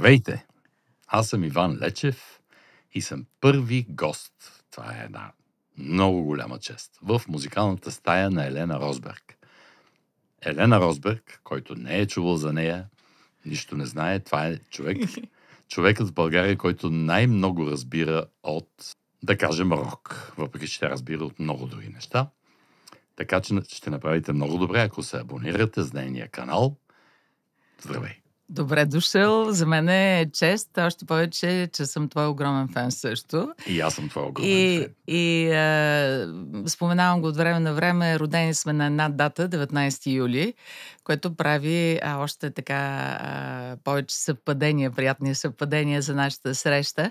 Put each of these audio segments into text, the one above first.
Здравейте! Аз съм Иван Лечев и съм първи гост. Това е една много голяма чест. В музикалната стая на Елена Росберг. Елена Росберг, който не е чувал за нея, нищо не знае, това е човекът в България, който най-много разбира от, да кажем, рок. Въпреки че тя разбира от много други неща. Така че ще направите много добре, ако се абонирате за нейния канал. Здравей! Добре дошъл. За мен е чест, още повече, че съм твой огромен фен също. И аз съм твой огромен фен. И споменавам го от време на време. Родени сме на една дата, 19 юли, което прави още така повече съвпадения, приятни съвпадения за нашата среща.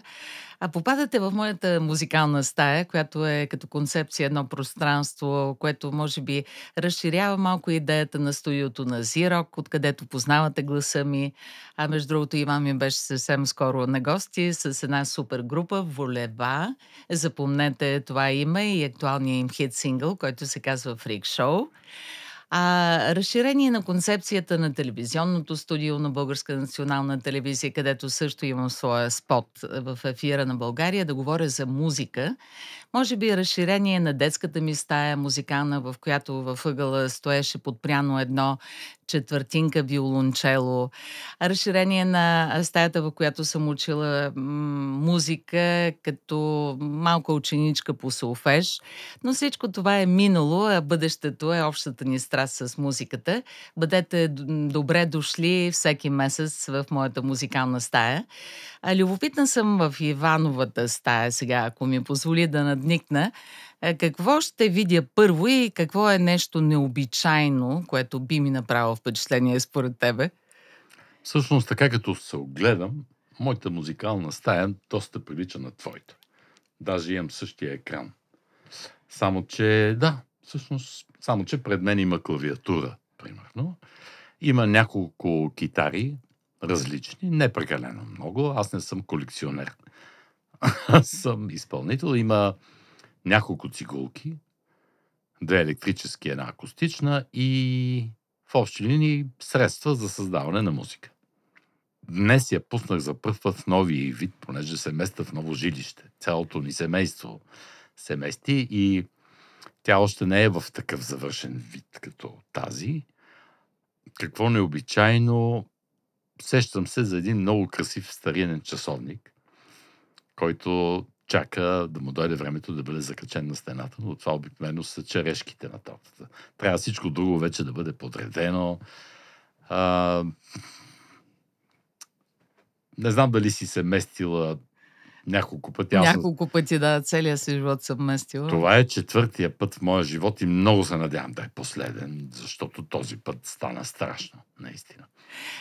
Попадате в моята музикална стая, която е като концепция едно пространство, което може би разширява малко идеята на студиото на Зирок, откъдето познавате гласа ми. Между другото, Иван ми беше съвсем скоро на гости с една супер група, Волева. Запомнете това име и актуалния им хит сингъл, който се казва Фрик Шоу. Разширение на концепцията на телевизионното студио на Българска национална телевизия, където също имам своя спот в ефира на България, да говоря за музика. Може би разширение на детската ми стая музикална, в която във ъгъла стоеше подпряно едно четвъртинка виолончело. Разширение на стаята, в която съм учила музика като малка ученичка по солфеж. Но всичко това е минало, а бъдещето е общата ни страст с музиката. Бъдете добре дошли всеки месец в моята музикална стая. Любопитна съм в Ивановата стая сега, ако ми позволи да надникна. Какво ще видя първо и какво е нещо необичайно, което би ми направило впечатление според тебе? Всъщност, така като се огледам, моята музикална стая доста прилича на твоята. Даже имам същия екран. Само, че пред мен има клавиатура, примерно. Има няколко китари, различни, не прекалено много. Аз не съм колекционер. Аз съм изпълнител. Има няколко цигулки, 2 електрически, една акустична и в общи линии средства за създаване на музика. Днес я пуснах за пръв път в нови вид, понеже се местя в ново жилище. Цялото ни семейство се мести и тя още не е в такъв завършен вид като тази. Какво необичайно, сещам се за един много красив старинен часовник, който чака да му дойде времето да бъде закачен на стената, но това обикновено са черешките на тортата. Трябва всичко друго вече да бъде подредено. Не знам дали си се местила няколко пъти. Няколко пъти, да, целия си живот съм местила. Това е 4-тия път в моя живот и много се надявам да е последен, защото този път стана страшно, наистина.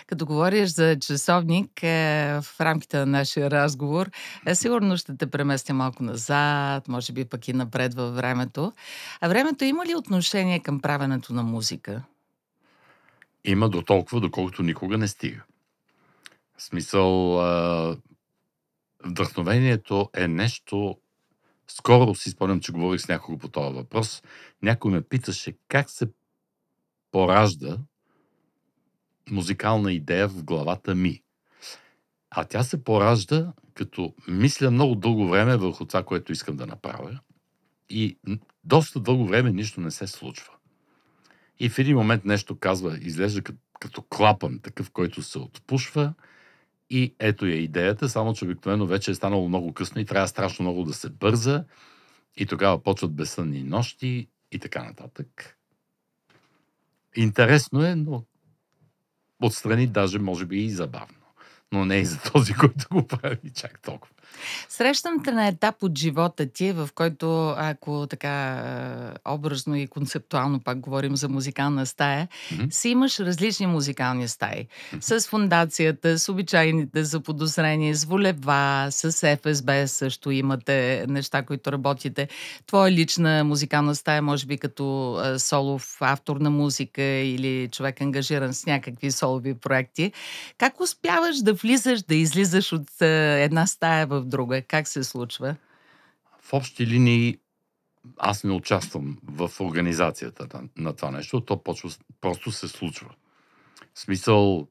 Като говориш за часовник, в рамките на нашия разговор, сигурно ще те преместя малко назад, може би пък и напред във времето. А времето има ли отношение към правенето на музика? Има до толкова, доколкото никога не стига. В смисъл, вдъхновението е нещо... Скоро си спомням, че говорих с някого по този въпрос. Някой ме питаше как се поражда музикална идея в главата ми. А тя се поражда, като мисля много дълго време върху това, което искам да направя. И доста дълго време нищо не се случва. И в един момент нещо казва, изглежда като клапан, такъв, който се отпушва. И ето я идеята, само че обикновено вече е станало много късно и трябва страшно много да се бърза. И тогава почват безсънни нощи и така нататък. Интересно е, но отстрани даже може би и забавно. Но не и за този, който го прави чак толкова. Срещам те на етап от живота ти, в който, ако така образно и концептуално пак говорим за музикална стая, си имаш различни музикални стаи. С фундацията, с обичайните заподозрения, с Волева, с ФСБ също имате неща, които работите. Твоя лична музикална стая, може би като солов автор на музика или човек ангажиран с някакви солови проекти. Как успяваш да влизаш, да излизаш от една стая в друга? Как се случва? В общи линии аз не участвам в организацията на това нещо. То просто се случва. В смисъл,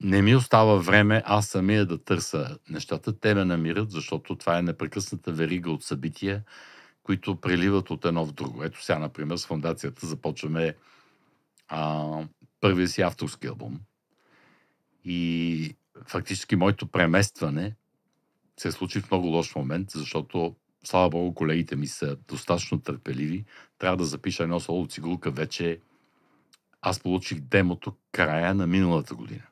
не ми остава време аз самия да търся нещата. Те ме намират, защото това е непрекъсната верига от събития, които преливат от едно в друго. Ето сега, например, с фондацията започваме първия си авторски албум. И фактически моето преместване се случи в много лош момент, защото, слава богу, колегите ми са достатъчно търпеливи. Трябва да запиша едно соло цигулка вече. Аз получих демото края на миналата година.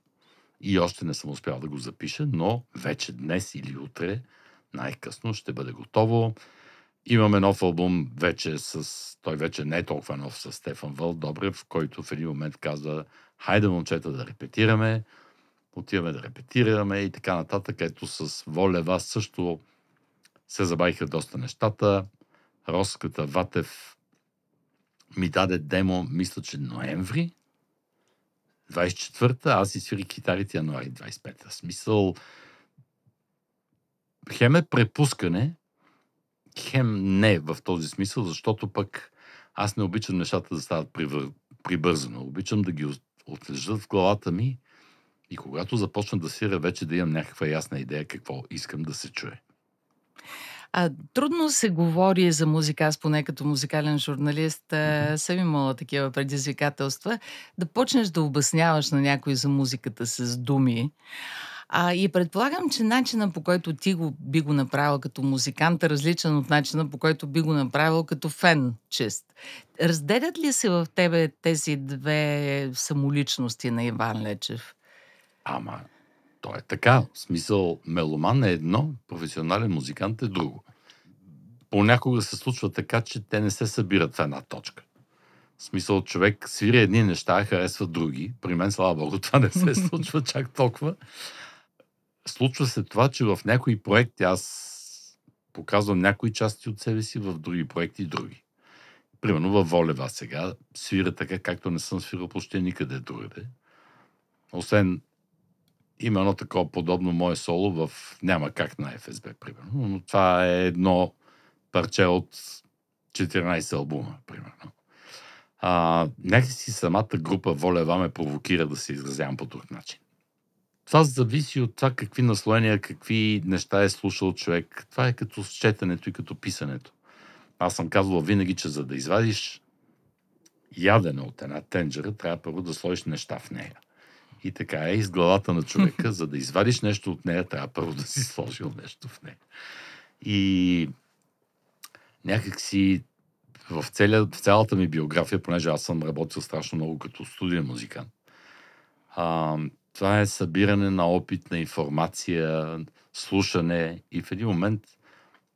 И още не съм успял да го запиша, но вече днес или утре най-късно ще бъде готово. Имаме нов албум вече той вече не е толкова нов, с Стефан Вълдобрев, който в един момент казва: хайде, момчета, да репетираме. Отиваме да репетираме и така нататък. Ето с Волева също се забавиха доста нещата. Роската Ватев ми даде демо, мисля, че ноември 24-та, аз си свирих китарите януари 25-та. Смисъл, хем е препускане, хем не в този смисъл, защото пък аз не обичам нещата да стават прибързано. Обичам да ги отлежат в главата ми и когато започна да свиря, вече да имам някаква ясна идея какво искам да се чуе. Трудно се говори за музика, аз поне като музикален журналист съм имала такива предизвикателства, да почнеш да обясняваш на някой за музиката с думи. И предполагам, че начина, по който ти би го направил като музикант, е различен от начина, по който би го направил като фен чист. Разделят ли се в тебе тези две самоличности на Иван Лечев? Ама, то е така. В смисъл, меломан е едно, професионален музикант е друго. Понякога се случва така, че те не се събират в една точка. В смисъл, човек свири едни неща, харесва други. При мен, слава богу, това не се случва чак толкова. Случва се това, че в някои проекти аз показвам някои части от себе си, в други проекти други. Примерно във Волева сега свира така, както не съм свирал почти никъде другаде. Освен има едно такова подобно мое соло в Няма как на ФСБ, примерно. Но това е едно парче от 14 албума, примерно. Някакси самата група Волева ме провокира да се изразявам по друг начин. Това зависи от това какви наслоения, какви неща е слушал човек. Това е като четенето и като писането. Аз съм казвал винаги, че за да извадиш ядене от една тенджера, трябва първо да сложиш неща в нея. И така е из главата на човека. За да извадиш нещо от нея, трябва първо да си сложил нещо в нея. И някакси в цялата ми биография, понеже аз съм работил страшно много като студиен музикант, това е събиране на опит, на информация, слушане и в един момент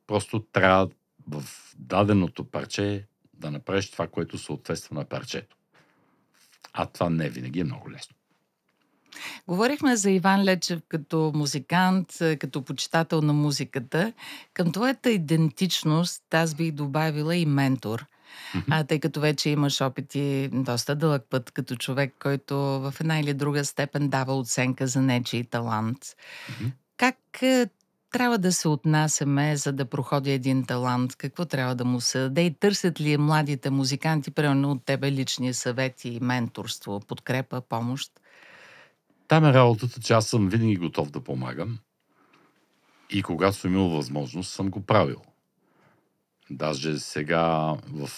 просто трябва в даденото парче да направиш това, което съответства на парчето. А това не винаги е много лесно. Говорихме за Иван Лечев като музикант, като почитател на музиката. Към твоята идентичност аз бих добавила и ментор. Тъй като вече имаш опити доста дълъг път като човек, който в една или друга степен дава оценка за нечий талант. Как трябва да се отнасяме, за да проходи един талант? Какво трябва да му се даде? И търсят ли младите музиканти, примерно от тебе, лични съвети, менторство, подкрепа, помощ? Там е работата, че аз съм винаги готов да помагам. И когато съм имал възможност, съм го правил. Даже сега в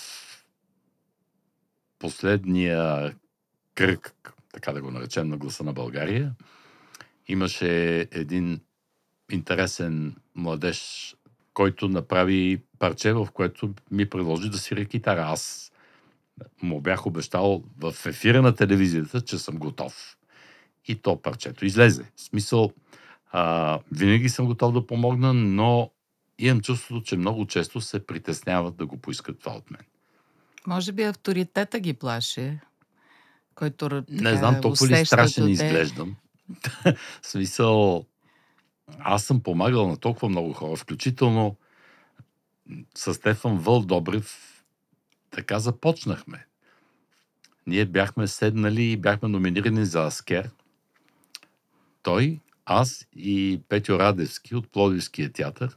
последния кръг, така да го наречем, на Гласа на България, имаше един интересен младеж, който направи парче, в което ми предложи да свиря китара. Аз му бях обещал в ефира на телевизията, че съм готов. И то парчето излезе. В смисъл, винаги съм готов да помогна, но имам чувството, че много често се притесняват да го поискат това от мен. Може би авторитета ги плаши, който не знам, толкова ли страшен изглеждам. В смисъл, аз съм помагал на толкова много хора, включително с Стефан Вълдобрев. Така започнахме. Ние бяхме седнали и бяхме номинирани за Аскер. Той, аз и Петьо Радевски от Пловдивския театър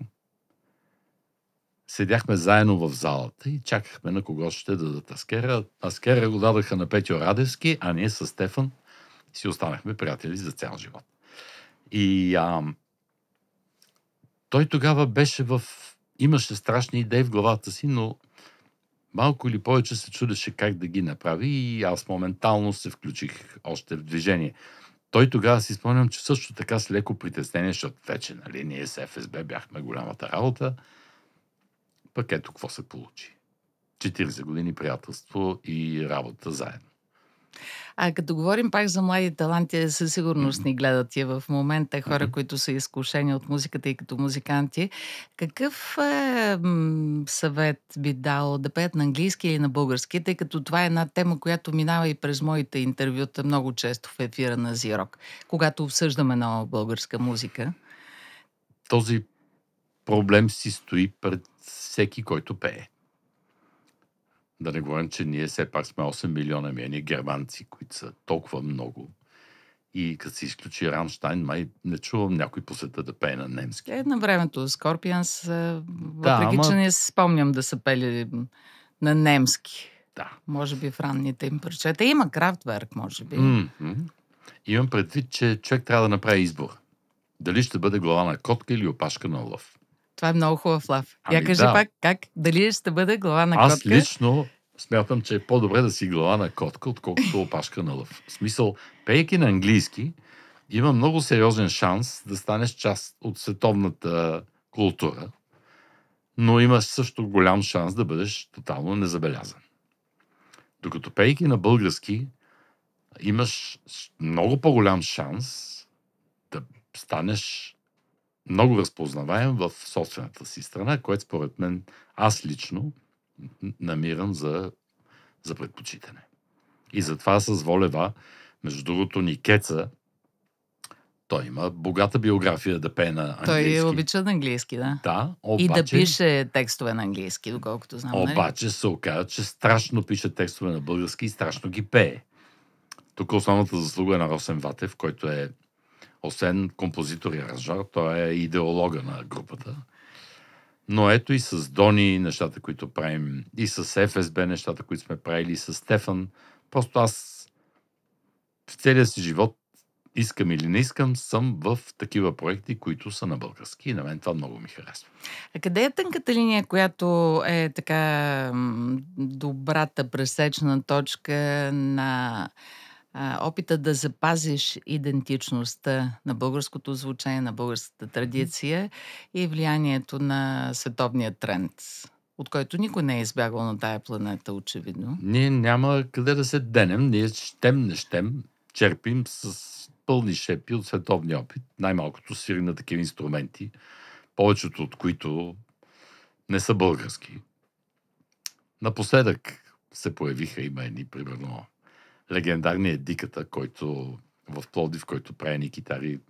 седяхме заедно в залата и чакахме на кого ще дадат Аскера. Аскера го дадаха на Петьо Радевски, а ние с Стефан си останахме приятели за цял живот. И той тогава беше имаше страшни идеи в главата си, но малко или повече се чудеше как да ги направи и аз моментално се включих още в движение. Той тогава си спомням, че също така с леко притеснение, защото вече, нали, ние с ФСБ бяхме голямата работа. Пък ето какво се получи. 40 години приятелство и работа заедно. Като говорим пак за млади таланти, със сигурност ни гледат и в момента хора, които са изкушени от музиката и като музиканти. Какъв съвет би дал да пеят на английски или на български, тъй като това е една тема, която минава и през моите интервюта много често в ефира на Зирок, когато обсъждаме нова българска музика? Този проблем си стои пред всеки, който пее. Да не говорим, че ние все пак сме 8 милиона ние германци, които са толкова много. И като се изключи Рамштайн, май не чувам някой по света да пее на немски. На времето Скорпионс, въпреки че не спомням да са пели на немски. Да. Може би в ранните им парчета. Има Крафтверк, може би. Имам предвид, че човек трябва да направи избор. Дали ще бъде глава на котка или опашка на лъв. Това е много хубав лав. Я кажи пак как, дали ще бъде глава на котка? Аз лично смятам, че е по-добре да си глава на котка, отколкото опашка на лъв. В смисъл, пейки на английски, има много сериозен шанс да станеш част от световната култура, но имаш също голям шанс да бъдеш тотално незабелязан. Докато пейки на български, имаш много по-голям шанс да станеш много разпознаваем в собствената си страна, което според мен аз лично намирам за предпочитане. И затова с Волева, между другото, Никеца, той има богата биография да пее на английски. Той обича на английски, да. Да, обаче... И да пише текстове на английски, доколкото знам. Обаче се оказа, че страшно пише текстове на български и страшно ги пее. Тук основната заслуга е на Росен Ватев, който е освен композитор и аранжор, той е идеолога на групата. Но ето и с Дони нещата, които правим, и с ФСБ нещата, които сме правили, и с Стефан. Просто аз в целия си живот, искам или не искам, съм в такива проекти, които са на български. И на мен това много ми харесва. А къде е тънката линия, която е така добрата пресечна точка на опита да запазиш идентичността на българското звучение, на българската традиция и влиянието на световния тренд, от който никой не е избягал на тая планета, очевидно? Ние няма къде да се денем. Ние щем, не щем, черпим с пълни шепи от световния опит. Най-малкото свири на такива инструменти, повечето от които не са български. Напоследък се появиха едни, примерно, легендарният Диката, който в Пловдив, който прави ни китари.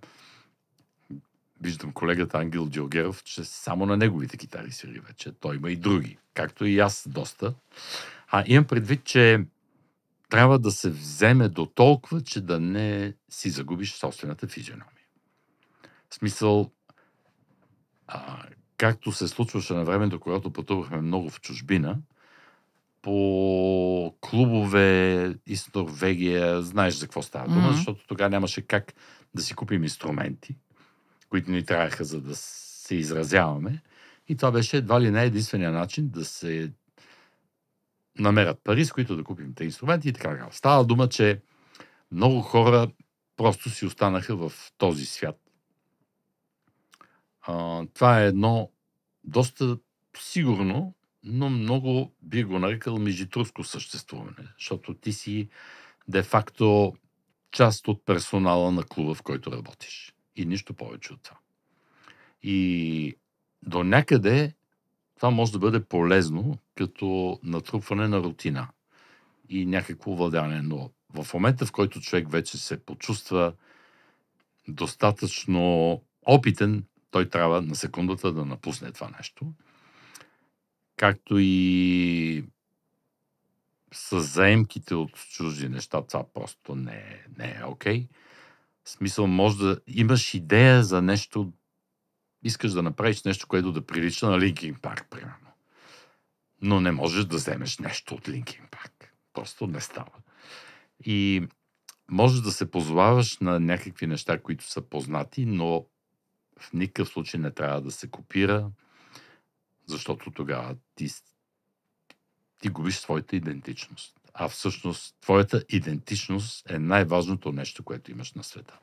Виждам колегата Ангел Джоргеров, че само на неговите китари свири вече. Той има и други, както и аз доста. Имам предвид, че трябва да се вземе до толкова, че да не си загубиш собствената физиономия. В смисъл, както се случваше на времето, когато пътувахме много в чужбина, по клубове из Норвегия, знаеш за какво става дума, защото тогава нямаше как да си купим инструменти, които ни трябваха, за да се изразяваме. И това беше едва ли не единствения начин да се намерят пари, с които да купим тези инструменти и така. Става дума, че много хора просто си останаха в този свят. Това е едно доста сигурно, но много би го нарекал междутруско съществуване, защото ти си де-факто част от персонала на клуба, в който работиш. И нищо повече от това. И до някъде това може да бъде полезно като натрупване на рутина и някакво овладяване. Но в момента, в който човек вече се почувства достатъчно опитен, той трябва на секундата да напусне това нещо. Както и с заемките от чужди неща, това просто не е окей. В смисъл, може да имаш идея за нещо, искаш да направиш нещо, което да прилича на Линкин Парк, примерно. Но не можеш да вземеш нещо от Линкин Парк. Просто не става. И Може да се позоваваш на някакви неща, които са познати, но в никакъв случай не трябва да се копира, защото тогава ти губиш своята идентичност. А всъщност твоята идентичност е най-важното нещо, което имаш на света.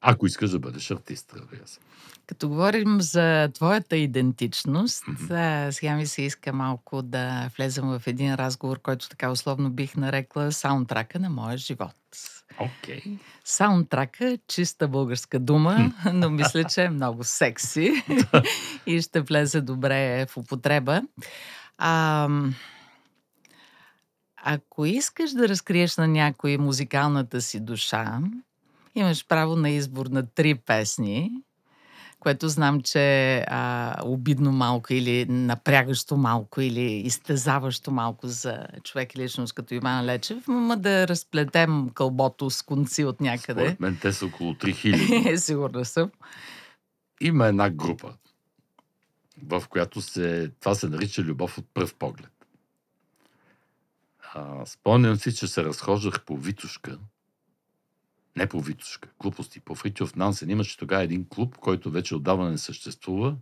Ако искаш да бъдеш артист, разбира се. Като говорим за твоята идентичност, сега ми се иска малко да влезем в един разговор, който така условно бих нарекла саундтрака на моя живот. Окей. Саундтрака е чиста българска дума, но мисля, че е много секси и ще влезе добре в употреба. Ако искаш да разкриеш на някой музикалната си душа, имаш право на избор на 3 песни, което знам, че е обидно малко или напрягащо малко или изтезаващо малко за човек и личност като Иван Лечев, но да разплетем кълбото с конци от някъде. Според мен те са около 3000. Сигурна съм. Има една група, в която това се нарича любов от пръв поглед. Спомням си, че се разхождах по Витошка. Не по Витошка, глупости. По Фритьов Нансен имаше тогава един клуб, който вече отдавна не съществува.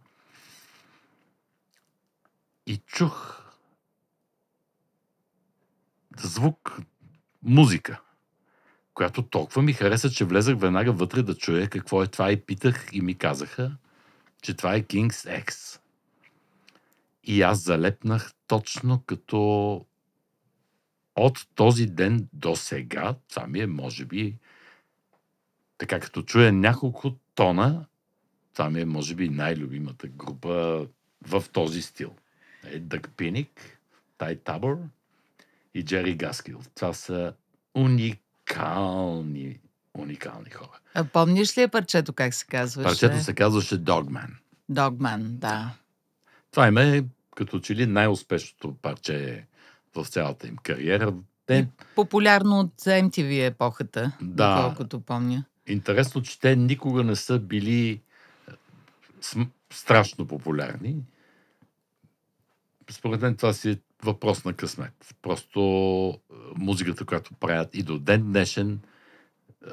И чух звук, музика, която толкова ми хареса, че влезах веднага вътре да чуя какво е това и питах и ми казаха, че това е King's X. И аз залепнах точно като от този ден до сега, това ми е, може би, така като чуя няколко тона, това ми е, може би, най-любимата група в този стил. Дъг Пиник, Тай Табор и Джери Гаскил. Това са уникални хора. А помниш ли е парчето, как се казваше? Парчето се казваше Dogman. Dogman, да. Това им е като че ли най-успешното парче в цялата им кариера. Популярно от MTV епохата, доколкото помня. Интересно, че те никога не са били страшно популярни. Според мен това си е въпрос на късмет. Просто музиката, която правят и до ден днешен,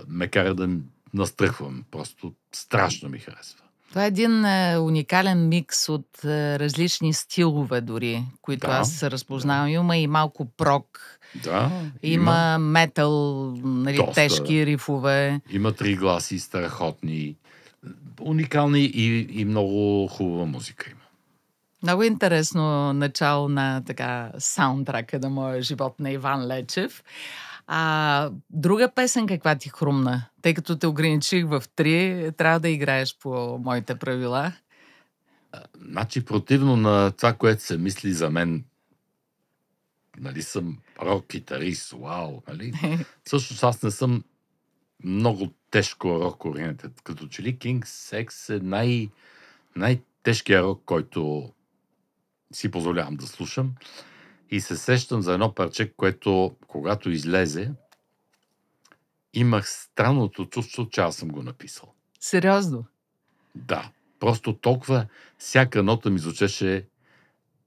ме кара да настръхвам. Просто страшно ми харесва. Това е един уникален микс от различни стилове дори, които аз разпознавам. Има и малко прок. Има метал, тежки рифове. Има 3 гласи, страхотни, уникални и много хубава музика има. Много интересно начало на саундтрака на моя живот на Иван Лечев. Друга песен каква ти хрумна? Тъй като те ограничих в 3, трябва да играеш по моите правила. Значи, противно на това, което се мисли за мен, нали, съм рок-гитарист, вау, нали? Всъщност аз не съм много тежко рок-ориентед. Като че ли King's X е най-тежкия рок, който си позволявам да слушам. И се сещам за едно парче, което, когато излезе, имах странното чувство, че аз съм го написал. Сериозно? Да. Просто толкова всяка нота ми звучеше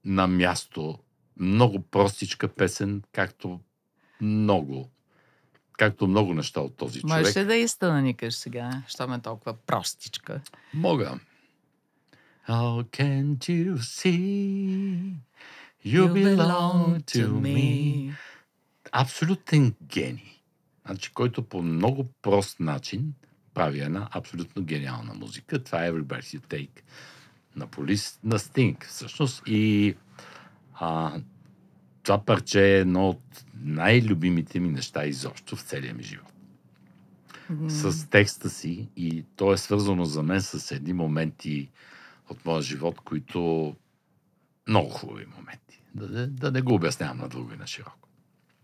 на място. Много простичка песен, както много неща от този човек. Можеш ли да изтънаникаш сега, що ме толкова простичка? Мога. How can't you see you belong to me? Абсолютен гений. Значи, който по много прост начин прави една абсолютно гениална музика. Това е Every Breath You Take на Police, на Sting всъщност. И това парче е едно от най-любимите ми неща изобщо в целия ми живот. С текста си, и то е свързано за мен с едни моменти от моя живот, които много хубави моменти. Да не го обяснявам надълго и на широко.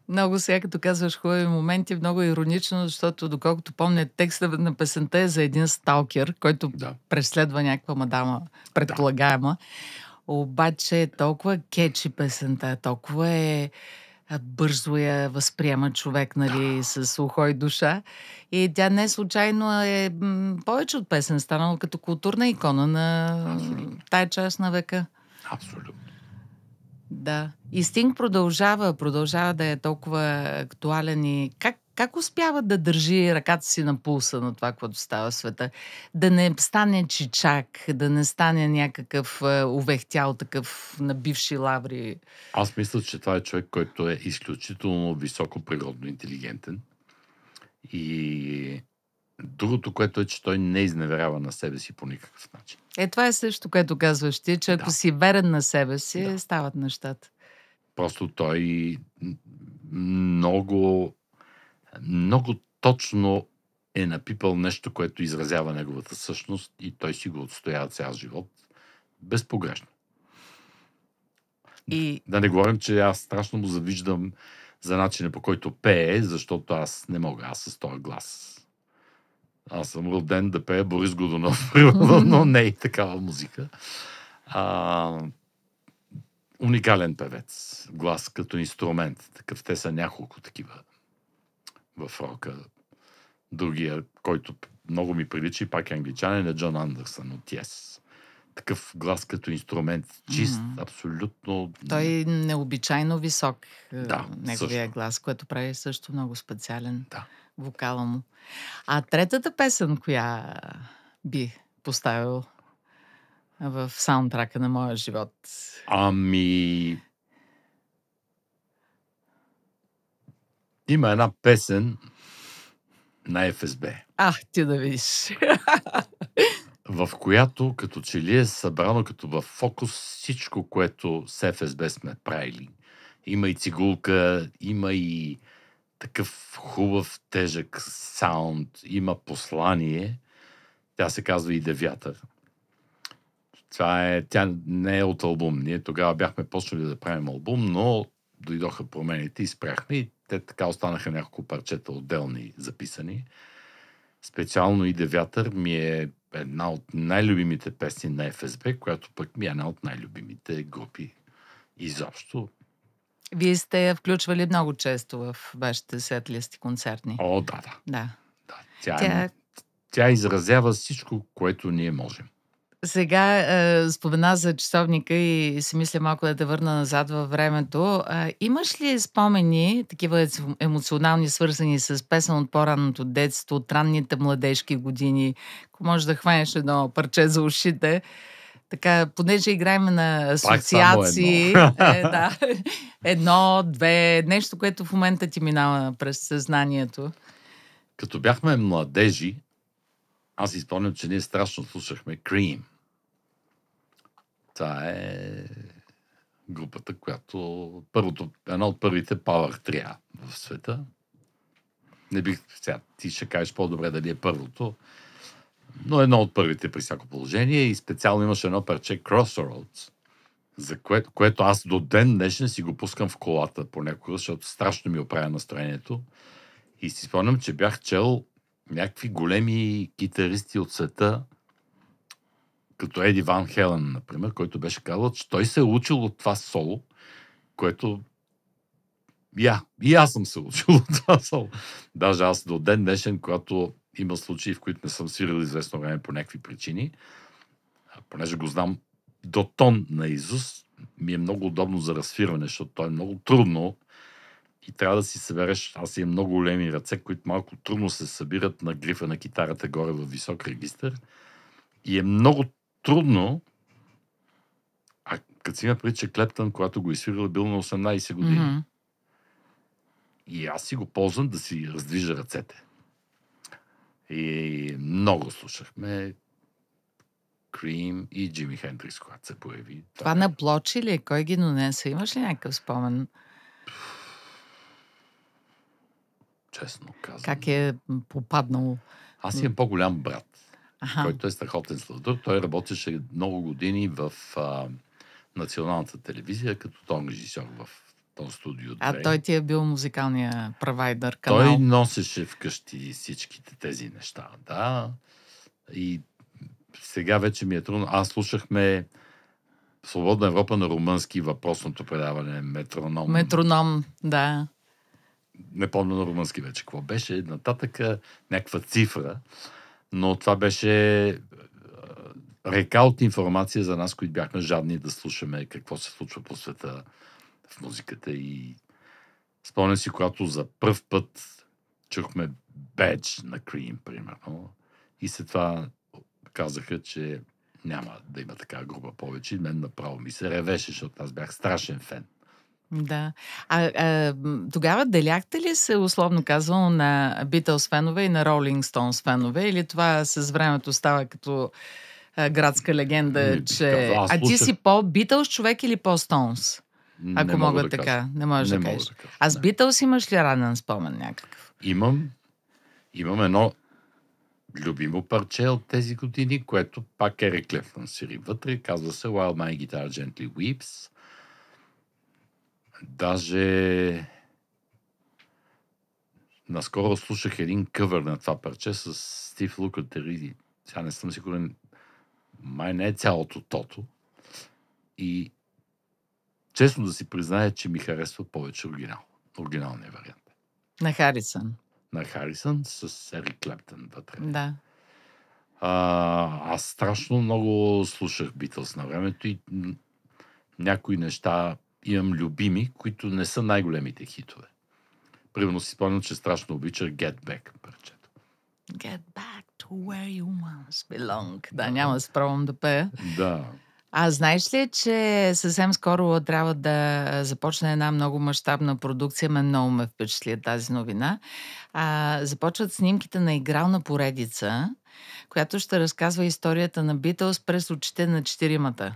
Много сега, като казваш хубави моменти, много иронично, защото доколкото помня, текстът на песента е за един сталкер, който преследва някаква мадама, предполагаема. Обаче е толкова кетчи песента, толкова бързо я възприема човек, нали, с ухо и душа. И тя не случайно е повече от песен, станала като културна икона на тая част на века. Абсолютно. Да. И Стинг продължава да е толкова актуален. И Как успява да държи ръката си на пулса на това, което става в света? Да не стане чичак, да не стане някакъв увехтял такъв на бивши лаври. Аз мисля, че това е човек, който е изключително високо природно интелигентен. И другото, което е, че той не изневерява на себе си по никакъв начин. Това е също, което казваш ти, че ако си верен на себе си, Да. стават нещата. Просто той много точно е напипал нещо, което изразява неговата същност и той си го отстоява цял живот безпогрешно. Да не говорим, че аз страшно му завиждам за начина, по който пее, защото аз не мога, аз с този глас. Аз съм роден да пея Борис Годунов, но не и такава музика. Уникален певец. Глас като инструмент. Такъв, те са няколко такива в рока. Другия, който много ми прилича, пак е англичанин, е Джон Андерсън от Yes. Такъв глас като инструмент. Чист, абсолютно. Той е необичайно висок. Неговия също. глас, което прави също много специален вокала му. А третата песен, коя би поставил в саундтрака на моя живот? Има една песен на ФСБ. Ти да видиш. В която като че ли е събрано като в фокус всичко, което с ФСБ сме правили. Има и цигулка, има и такъв хубав, тежък саунд, има послание. Тя се казва И вятър. Тя не е от албум. Ние тогава бяхме почнали да правим албум, но дойдоха промените и спряхме. И те така останаха няколко парчета отделни записани. Специално И вятър ми е една от най-любимите песни на ФСБ, която пък ми е една от най-любимите групи изобщо. Вие сте я включвали много често в вашите сетлисти концертни. Да. Тя изразява всичко, което ние можем. Сега спомена за часовника и си мисля малко да те върна назад във времето. Имаш ли спомени, такива емоционални, свързани с песен от по-ранното детство, от ранните младежки години? Ако можеш да хванеш едно парче за ушите. Така, понеже играем на асоциации. Едно, две, нещо, което в момента ти минава през съзнанието. Като бяхме младежи, аз си спомням, че ние страшно слушахме Cream. Това е групата, която една от първите Power Trio в света. Не бих сега, ти ще кажеш по-добре дали е първото, но едно от първите при всяко положение и специално имаше едно парче Crossroads, за което аз до ден днешен си го пускам в колата понякога, защото страшно ми оправя настроението. И си спомням, че бях чел някакви големи китаристи от света, като Еди Ван Хелен, например, който беше казал, че той се е учил от това соло, което и аз съм се учил от това соло. Даже аз до ден днешен, когато има случаи, в които не съм свирил известно време по някакви причини, понеже го знам до тон наизуст, ми е много удобно за разсвирване, защото то е много трудно и трябва да си събереш. Аз имам много големи ръце, които малко трудно се събират на грифа на китарата горе в висок регистър. И е много трудно, като си има преди, че Клептън, когато го изсвирил, бил на 18 години. Mm-hmm. И аз си го ползвам да си раздвижа ръцете. И много слушахме Cream и Джими Хендрикс, когато се появи. Това на плочи ли? Кой ги донесе? Имаш ли някакъв спомен? Честно казвам. Как е попаднал? Аз имам по-голям брат, който е страхотен сладур. Той работеше много години в националната телевизия, като тон режисьор в този студио. Той ти е бил музикалния провайдер, канал. Той носеше вкъщи всичките тези неща, да. И сега вече ми е трудно. Аз слушахме Свободна Европа на румънски, въпросното предаване Метроном. Метроном, да. Не помня на румънски вече какво беше. Нататъка някаква цифра. Но това беше река от информация за нас, които бяхме жадни да слушаме какво се случва по света в музиката. И спомням си, когато за пръв път чухме Badge на Cream, примерно. И след това казаха, че няма да има такава група повече. И мен направо ми се ревеше, защото аз бях страшен фен. Да. Тогава деляхте ли се, условно казано, на Beatles фенове и на Rolling Stones фенове? Или това с времето става като градска легенда, Не бих че... казал. Аз А ти слушах... си по-Beatles човек или по-Stones? Не Ако мога мога да така. кажа. Не можеш Не да мога кажеш. да кажа. А с Не. Beatles имаш ли ранен спомен някакъв? Имам едно любимо парче от тези години, което пак Ерик Клептън свири вътре. Казва се While My Guitar Gently Weeps. Даже наскоро слушах един къвър на това парче с Стив Лукатер и сега не съм сигурен, май не е цялото тото. И честно да си призная, че ми харесва повече оригиналния вариант. На Харисън. На Харисън с Ерик Клептън вътре. Да. Аз страшно много слушах Beatles на времето и някои неща имам любими, които не са най-големите хитове. Примерно си спомням, че страшно обичах Get Back парчето. Get back to where you once belong. Да, няма да се пробвам да пея. Да. А знаеш ли, че съвсем скоро трябва да започне една много мащабна продукция? Много ме впечатли тази новина. Започват снимките на игрална поредица, която ще разказва историята на Beatles през очите на четиримата.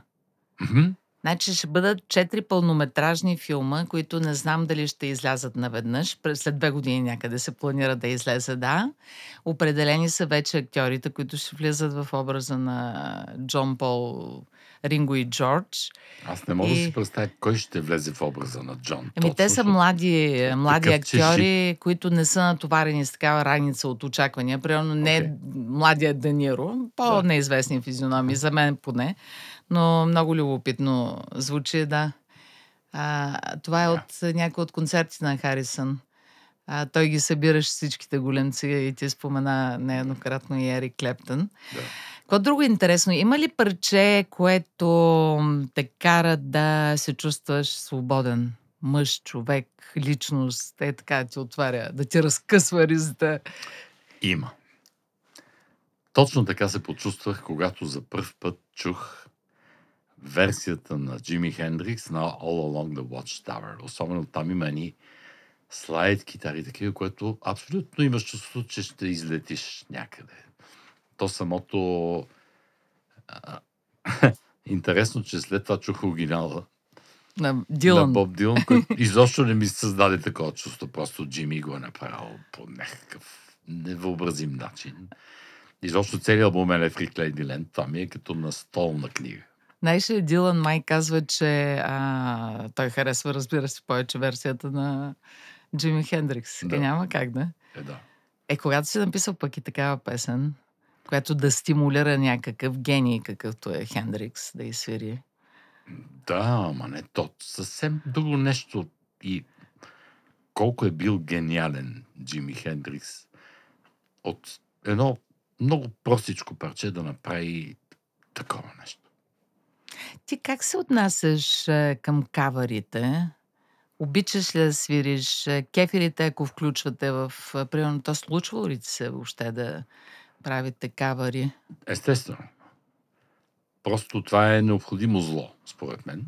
Значи ще бъдат 4 пълнометражни филма, които не знам дали ще излязат наведнъж. След 2 години някъде се планира да излезе, да. Определени са вече актьорите, които ще влизат в образа на Джон Пол, Ринго и Джордж. Аз не мога да си представя кой ще влезе в образа на Джон. Те са млади актьори, които не са натоварени с такава раница от очаквания. Примерно не младия Де по-неизвестни физиономии, за мен поне. Но много любопитно звучи, да. Това е от някой от концертите на Харисън. Той ги събираш всичките големци и ти спомена нееднократно и Ерик Клептън. Да. Какво друго интересно? Има ли парче, което те кара да се чувстваш свободен? Мъж, човек, личност, така ти отваря, да ти разкъсва ризата? Има. Точно така се почувствах, когато за пръв път чух версията на Джими Хендрикс на All Along the Watchtower. Особено там има едни слайд китари, такива, което абсолютно имаш чувството, че ще излетиш някъде. То самото... Интересно, че след това чух оригинала на Боб Дилан, който изобщо не ми създаде такова чувство. Просто Джими го е направил по някакъв невъобразим начин. Изобщо целият албум Electric Ladyland, това ми е като настолна книга. Знаеш ли, Дилан май казва, че той харесва, разбира се, повече версията на Джими Хендрикс. Да. Няма как да. Да. Когато си написал пък и такава песен, която да стимулира някакъв гений, какъвто е Хендрикс, да изсвири. Да, ама не то. Съвсем друго нещо. И колко е бил гениален Джими Хендрикс от едно много простичко парче да направи такова нещо. Ти как се отнасяш към каварите? Обичаш ли да свириш? Кефирите, ако включвате в... Примерно, то случвало ли ти се въобще да правите кавари? Естествено. Просто това е необходимо зло, според мен.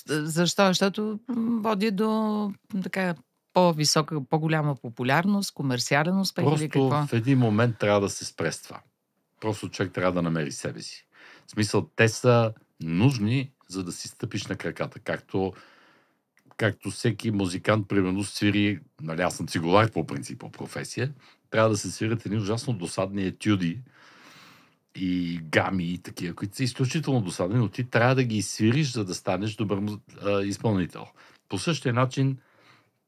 Защо? Защото води до така по-висока, по-голяма популярност, комерциален успех или какво? Просто в един момент трябва да се спре с това. Просто човек трябва да намери себе си. В смисъл, те са нужни, за да си стъпиш на краката. Както всеки музикант, примерно, свири, нали, аз съм цигулар по принцип, по професия, трябва да се свирят едни ужасно досадни етюди и гами и такива, които са изключително досадни, но ти трябва да ги свириш, за да станеш добър изпълнител. По същия начин,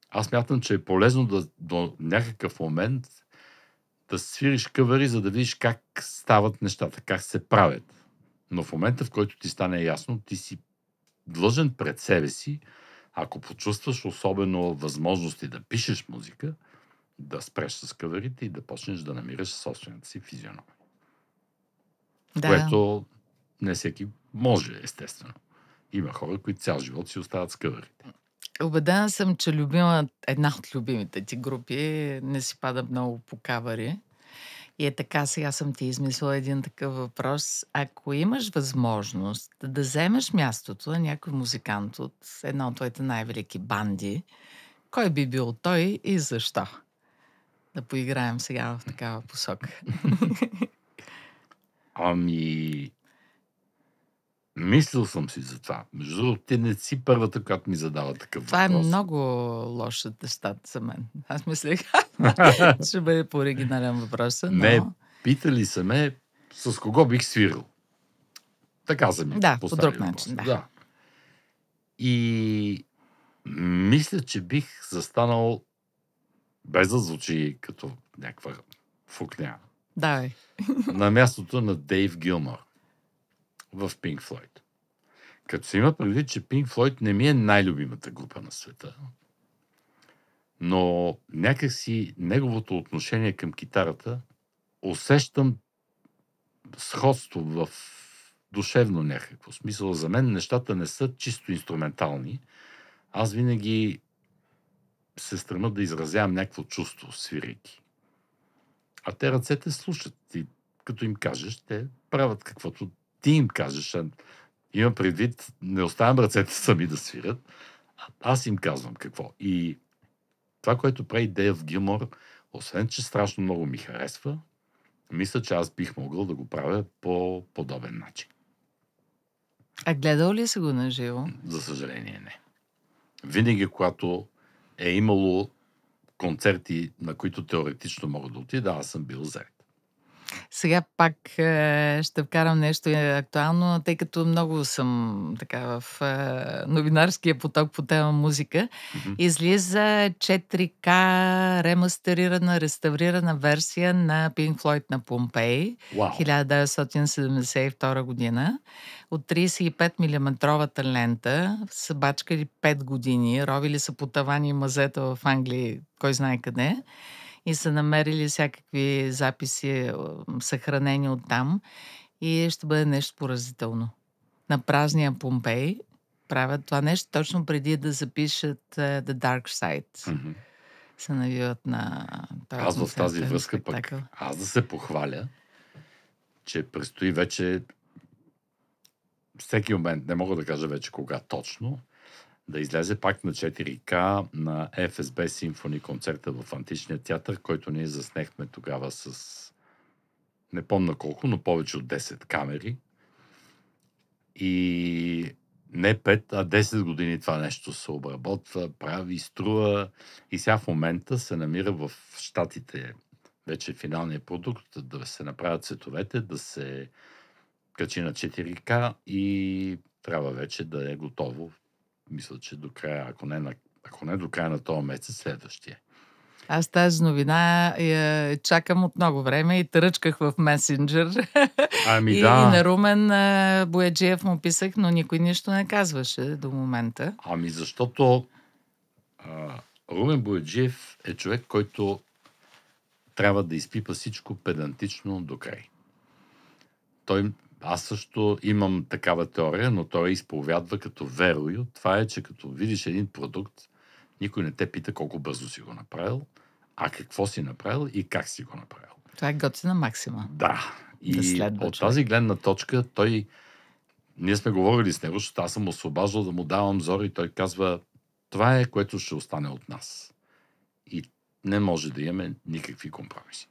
аз смятам, че е полезно до някакъв момент да свириш къвъри, за да видиш как стават нещата, как се правят. Но в момента, в който ти стане ясно, ти си длъжен пред себе си, ако почувстваш особено възможности да пишеш музика, да спреш с къвърите и да почнеш да намираш собствената си физиономия. Да. Което не всеки може, естествено. Има хора, които цял живот си остават с къвърите. Убедена съм, че една от любимите ти групи не си пада много по кавари. И е така, сега съм ти измислила един такъв въпрос. Ако имаш възможност да вземеш мястото на някой музикант от една от твоите най-велики банди, кой би бил той и защо? Да поиграем сега в такава посока. Ами, мислил съм си за това. Между другото, ти не си първата, която ми задава такъв Това е въпрос. много лош атестат за мен. Аз мислех, ще бъде по-оригинален въпрос, но... Не, питали са ме с кого бих свирил. Така са ми Да, по поставили друг начин, въпроса. да. И мисля, че бих застанал, без да звучи като някаква фукня, Давай. на мястото на Дейв Гилмор в Pink Floyd. Като се има предвид, че Pink Floyd не ми е най-любимата група на света, но някакси неговото отношение към китарата усещам сходство в душевно някакво смисъл. За мен нещата не са чисто инструментални. Аз винаги се стремя да изразявам някакво чувство, свирейки. А те ръцете слушат. И като им кажеш, те правят каквото ти им кажеш. Има предвид, не оставям ръцете сами да свирят. Аз им казвам какво. И това, което прави Дейв Гилмор, освен че страшно много ми харесва, мисля, че аз бих могъл да го правя по подобен начин. А гледал ли си го на живо? За съжаление не. Винаги, когато е имало концерти, на които теоретично мога да отида, аз съм бил зает. Сега пак ще вкарам нещо актуално, тъй като много съм така в новинарския поток по тема музика. Излиза 4K ремастерирана, реставрирана версия на Pink Floyd на Помпей, 1972 година. От 35 мм лента са бачкали 5 години, ровили са по тавани и мазета в Англия, кой знае къде. И са намерили всякакви записи, съхранени оттам. И ще бъде нещо поразително. На празния Помпей правят това нещо точно преди да запишат The Dark Side. Се навиват на този Аз в тази връзка спектакъл. пък, аз да се похваля, че предстои вече всеки момент, не мога да кажа вече кога точно, да излезе пак на 4K на ФСБ Симфони концерта в Античния театър, който ние заснехме тогава с не помня колко, но повече от 10 камери. И не 5, а 10 години това нещо се обработва, прави, струва и сега в момента се намира в Щатите вече финалния продукт, да се направят цветовете, да се качи на 4K и трябва вече да е готово. Мисля, че до края, ако не до края на този месец, следващия. Аз тази новина я чакам от много време и търъчках в месенджер. Ами и да. на Румен Бояджиев му писах, но никой нищо не казваше до момента. Ами защото Румен Бояджиев е човек, който трябва да изпипа всичко педантично до край. Аз също имам такава теория, но той изповядва като верою. Това е, че като видиш един продукт, никой не те пита колко бързо си го направил, а какво си направил и как си го направил. Това е готина максима. Да. И да от тази гледна точка ние сме говорили с него, защото аз съм освобождал да му давам зор и той казва, това е, което ще остане от нас. И не може да имаме никакви компромиси.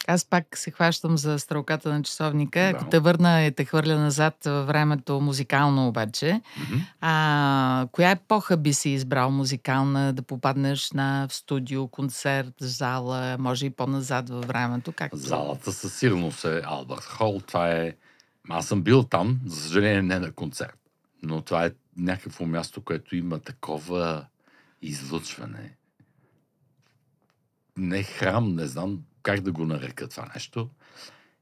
Аз пак се хващам за стрелката на часовника. Ако те върна и те хвърля назад във времето музикално обаче, коя епоха би си избрал музикална да попаднеш в студио, концерт, зала, може и по-назад във времето? Залата със сигурност е Албърт Хол. Това е... Аз съм бил там, за съжаление не на концерт. Но това е някакво място, което има такова излъчване. Не храм, не знам как да го нарека това нещо.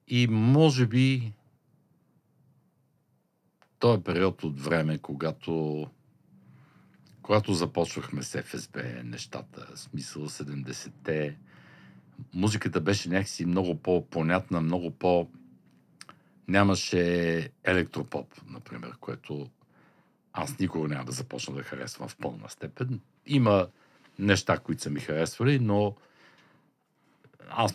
И може би този период от време, когато започвахме с ФСБ нещата, смисъл 70-те, музиката беше някакси много по-понятна, много по... Нямаше електропоп, например, което аз никога няма да започна да харесвам в пълна степен. Има неща, които са ми харесвали, но аз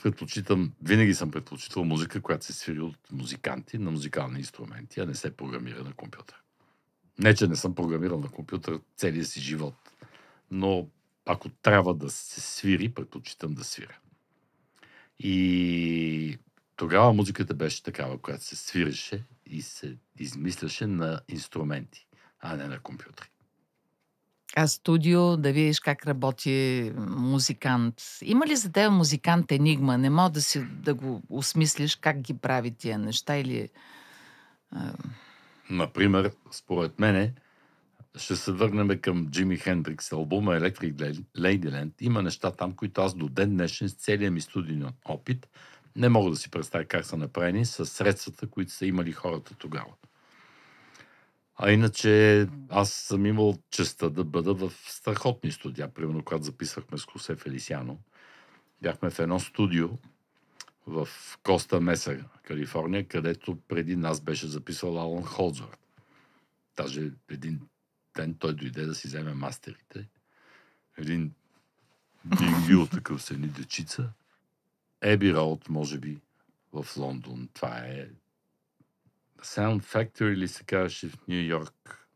винаги съм предпочитал музика, която се свири от музиканти на музикални инструменти, а не се програмира на компютър. Не, че не съм програмирал на компютър целия си живот, но ако трябва да се свири, предпочитам да свиря. И тогава музиката беше такава, която се свиреше и се измисляше на инструменти, а не на компютри. А студио, да видиш как работи музикант. Има ли за теб музикант енигма? Не мога да го осмислиш как ги прави тия неща или... Например, според мене, ще се върнем към Джими Хендрикс, албума Electric Ladyland. Има неща там, които аз до ден днешен с целия ми студийен опит не мога да си представя как са направени с средствата, които са имали хората тогава. А иначе аз съм имал честта да бъда в страхотни студия. Примерно, когато записвахме с Хосе Фелисиано, бяхме в едно студио в Коста Меса, Калифорния, където преди нас беше записал Алан Холдсворт. Даже един ден той дойде да си вземе мастерите. Един дингил такъв с едни дечица. Еби Роуд, може би, в Лондон. Това е Sound Factory ли се казваше в Ню Йорк.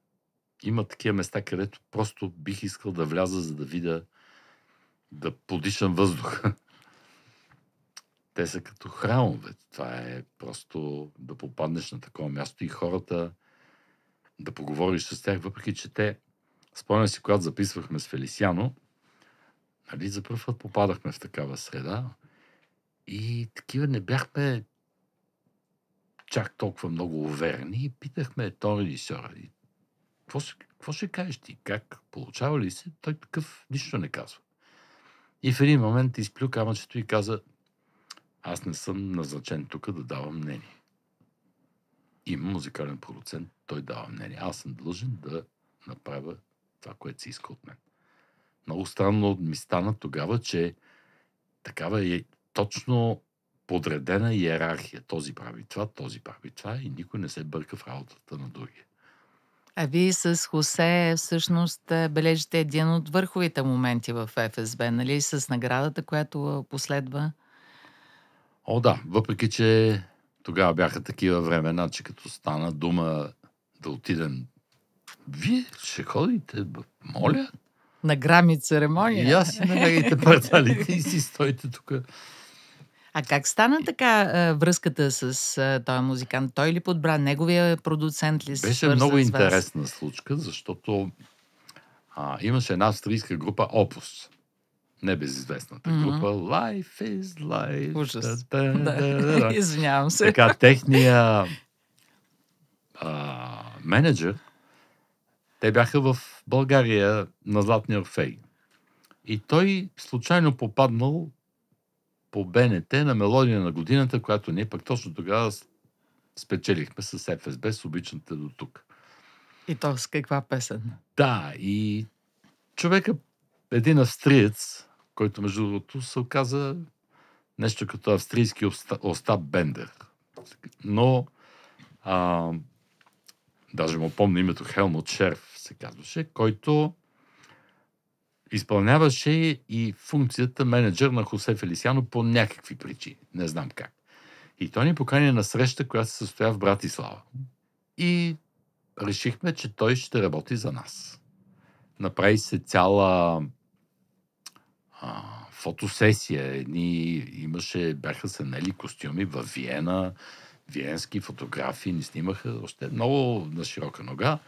Има такива места, където просто бих искал да вляза, за да видя, да подишам въздуха. Те са като храмове. Това е просто да попаднеш на такова място и хората да поговориш с тях, въпреки че те, спомням си, когато записвахме с Фелисиано, нали, за първ път попадахме в такава среда и такива не бяхме чак толкова много уверени и питахме тон режисьора. Какво ще кажеш ти? Как? Получава ли се? Той такъв нищо не казва. И в един момент изплю камъчето и каза: аз не съм назначен тук да давам мнение. Има музикален продуцент, той дава мнение. Аз съм длъжен да направя това, което се иска от мен. Много странно ми стана тогава, че такава е точно подредена иерархия. Този прави това и никой не се бърка в работата на другия. А вие с Хосе всъщност бележите един от върховите моменти в ФСБ, нали? С наградата, която последва. О, да. Въпреки че тогава бяха такива времена, че като стана дума да отидем, вие ще ходите, моля? На грами церемония. И аз си намерите парталите и си стойте тук. А как стана така връзката с този музикант? Той ли подбра? Неговия продуцент ли се Беше свърза много с вас? интересна случка, защото имаше една австрийска група Опус. Небезизвестната група. Life is life. Ужас. Да. Извинявам се. Така, техния менеджер, те бяха в България на Златния Орфей. И той случайно попаднал по БНТ на мелодия на годината, която ние пък точно тогава спечелихме с ФСБ, с обичаните до тук. И то с каква песен? Да, и човека, един австриец, който между другото се оказа нещо като австрийски Остап Бендер. Но даже му помня името, Хелмут Шерф се казваше, който изпълняваше и функцията менеджер на Хосе Фелисиано по някакви причини. Не знам как. И той ни покани на среща, която се състоя в Братислава. И решихме, че той ще работи за нас. Направи се цяла фотосесия. Бяха се нели костюми във Виена, виенски фотографии ни снимаха още много на широка нога.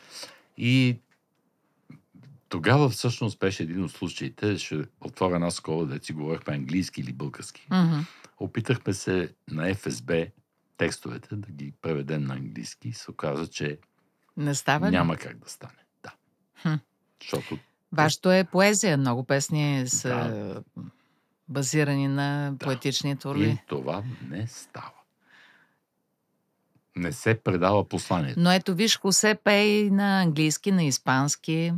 И тогава всъщност беше един от случаите, ще отворя една скоба, да си говорихме английски или български. Опитахме се на ФСБ текстовете да ги преведем на английски и се оказа, че няма как да стане. Да. Защото Вашето е поезия. Много песни са базирани на поетични творби. И това не става. Не се предава посланието. Но ето виж, Хосе пее на английски, на испански.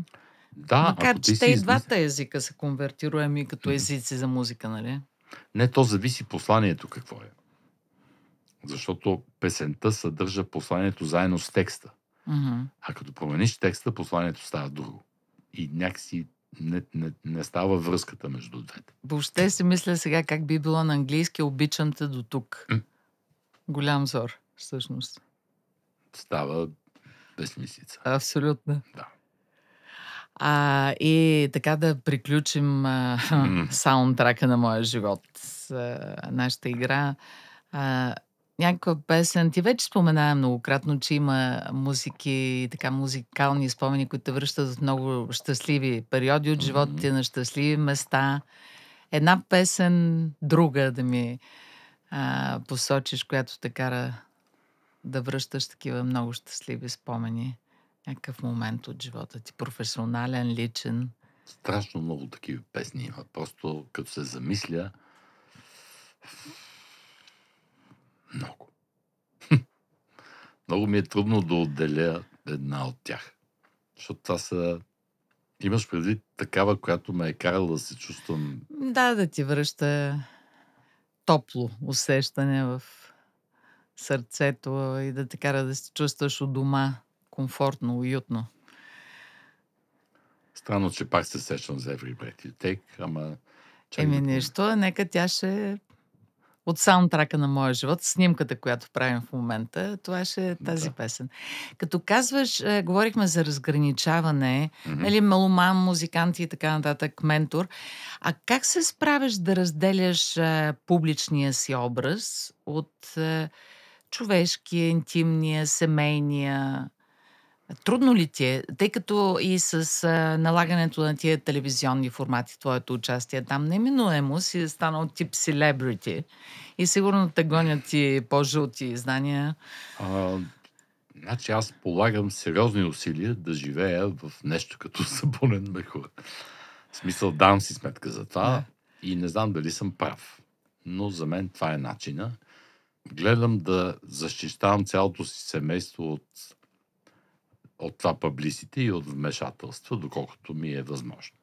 Да, макар че те и двата езика са конвертируеми като езици за музика, нали? Не, то зависи посланието какво е. Защото песента съдържа посланието заедно с текста. Мгм. А като промениш текста, посланието става друго. И някакси не става връзката между двете. Въобще си мисля сега как би било на английски "Обичам те до тук". М. Голям зор, всъщност. Става безмислица. Абсолютно. Да. И така да приключим М. саундтрака на моя живот, нашата игра. Някаква песен. Ти вече спомена многократно, че има музики, така музикални спомени, които те връщат в много щастливи периоди от живота ти, на щастливи места. Една песен, друга да ми посочиш, която те кара да връщаш такива много щастливи спомени. Някакъв момент от живота ти, професионален, личен. Страшно много такива песни има. Просто като се замисля, много. Много ми е трудно да отделя една от тях. Защото това са... Имаш предвид такава, която ме е карала да се чувствам... Да ти връща топло усещане в сърцето и да те кара да се чувстваш у дома, комфортно, уютно. Странно, че пак се сещам за Every Breath You Take, ама... чак да помня. Нищо, нека тя ще от саундтрака на моя живот, снимката, която правим в момента, това ще е тази Да. песен. Като казваш, говорихме за разграничаване, Мгм. нали, меломан, музиканти и така нататък, ментор. А как се справяш да разделяш публичния си образ от човешкия, интимния, семейния? Трудно ли ти е? Тъй като и с налагането на тия телевизионни формати, твоето участие там, неминуемо си станал тип селебрити и сигурно те гонят и по-жълти издания. Значи аз полагам сериозни усилия да живея в нещо като събунен мехур. В смисъл, давам си сметка за това Да. и не знам дали съм прав. Но за мен това е начина. Гледам да защищавам цялото си семейство от това паблисите и от вмешателства, доколкото ми е възможно.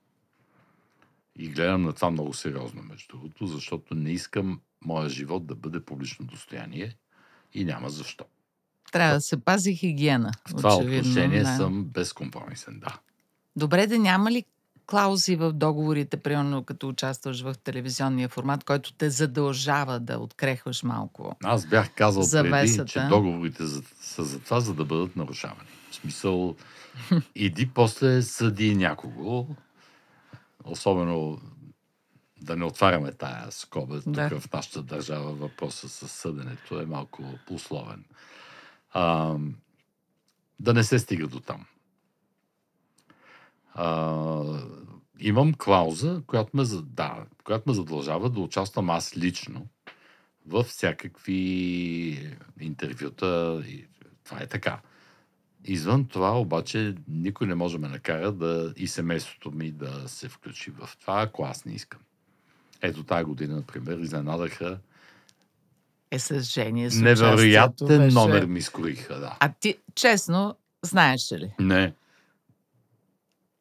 И гледам на това много сериозно, между другото, защото не искам моя живот да бъде публично достояние и няма защо. Трябва да се пази хигиена. В това очевидно, отношение да. съм безкомпромисен, да. Добре, да няма ли клаузи в договорите, примерно като участваш в телевизионния формат, който те задължава да открехваш малко? Аз бях казал Завесата. преди, че договорите са за това, за да бъдат нарушавани. В смисъл, иди после съди някого, особено да не отваряме тая скоба. Да. Тук в нашата държава въпросът с съденето е малко условен. Да не се стига до там. Имам клауза, която ме задължава да участвам аз лично във всякакви интервюта. И това е така. Извън това обаче никой не може да ме накара и семейството ми да се включи в това, ако аз не искам. Ето тази година, например, изненадаха. С Жени, с Невероятен участието беше... номер ми скориха, да. А ти, честно, знаеш ли? Не.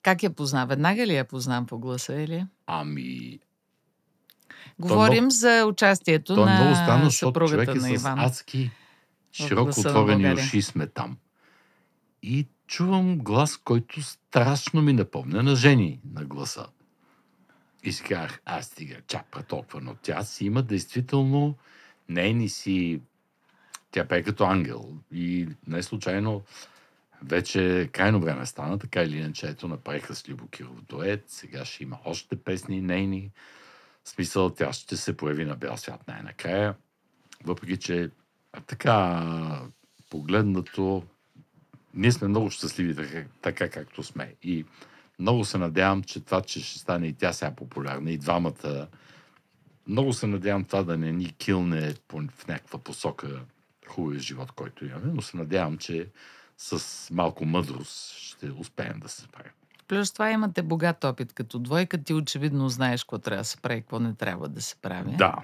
Как я позна? Веднага ли я познам по гласа или? Ами... Говорим за участието То е много странно, на защото съпругата човек е на с Иван. адски широко Гласа на отворени България. уши сме там. И чувам глас, който страшно ми напомня на Жени на гласа. И си казах, стига, чапа толкова, но тя си има действително нейни си... Тя пее като ангел. И не случайно вече крайно време стана, така или иначе, ето направиха с Любо Киров дует, сега ще има още песни нейни. В смисъл, тя ще се появи на бял свят най-накрая. Въпреки, че така погледнато, ние сме много щастливи така както сме. И много се надявам, че това, че ще стане и тя сега популярна, и двамата, много се надявам това да не ни килне в някаква посока хубавия живот, който имаме, но се надявам, че с малко мъдрост ще успеем да се справим. Плюс това имате богат опит като двойка. Ти очевидно знаеш какво трябва да се прави, какво не трябва да се прави. Да.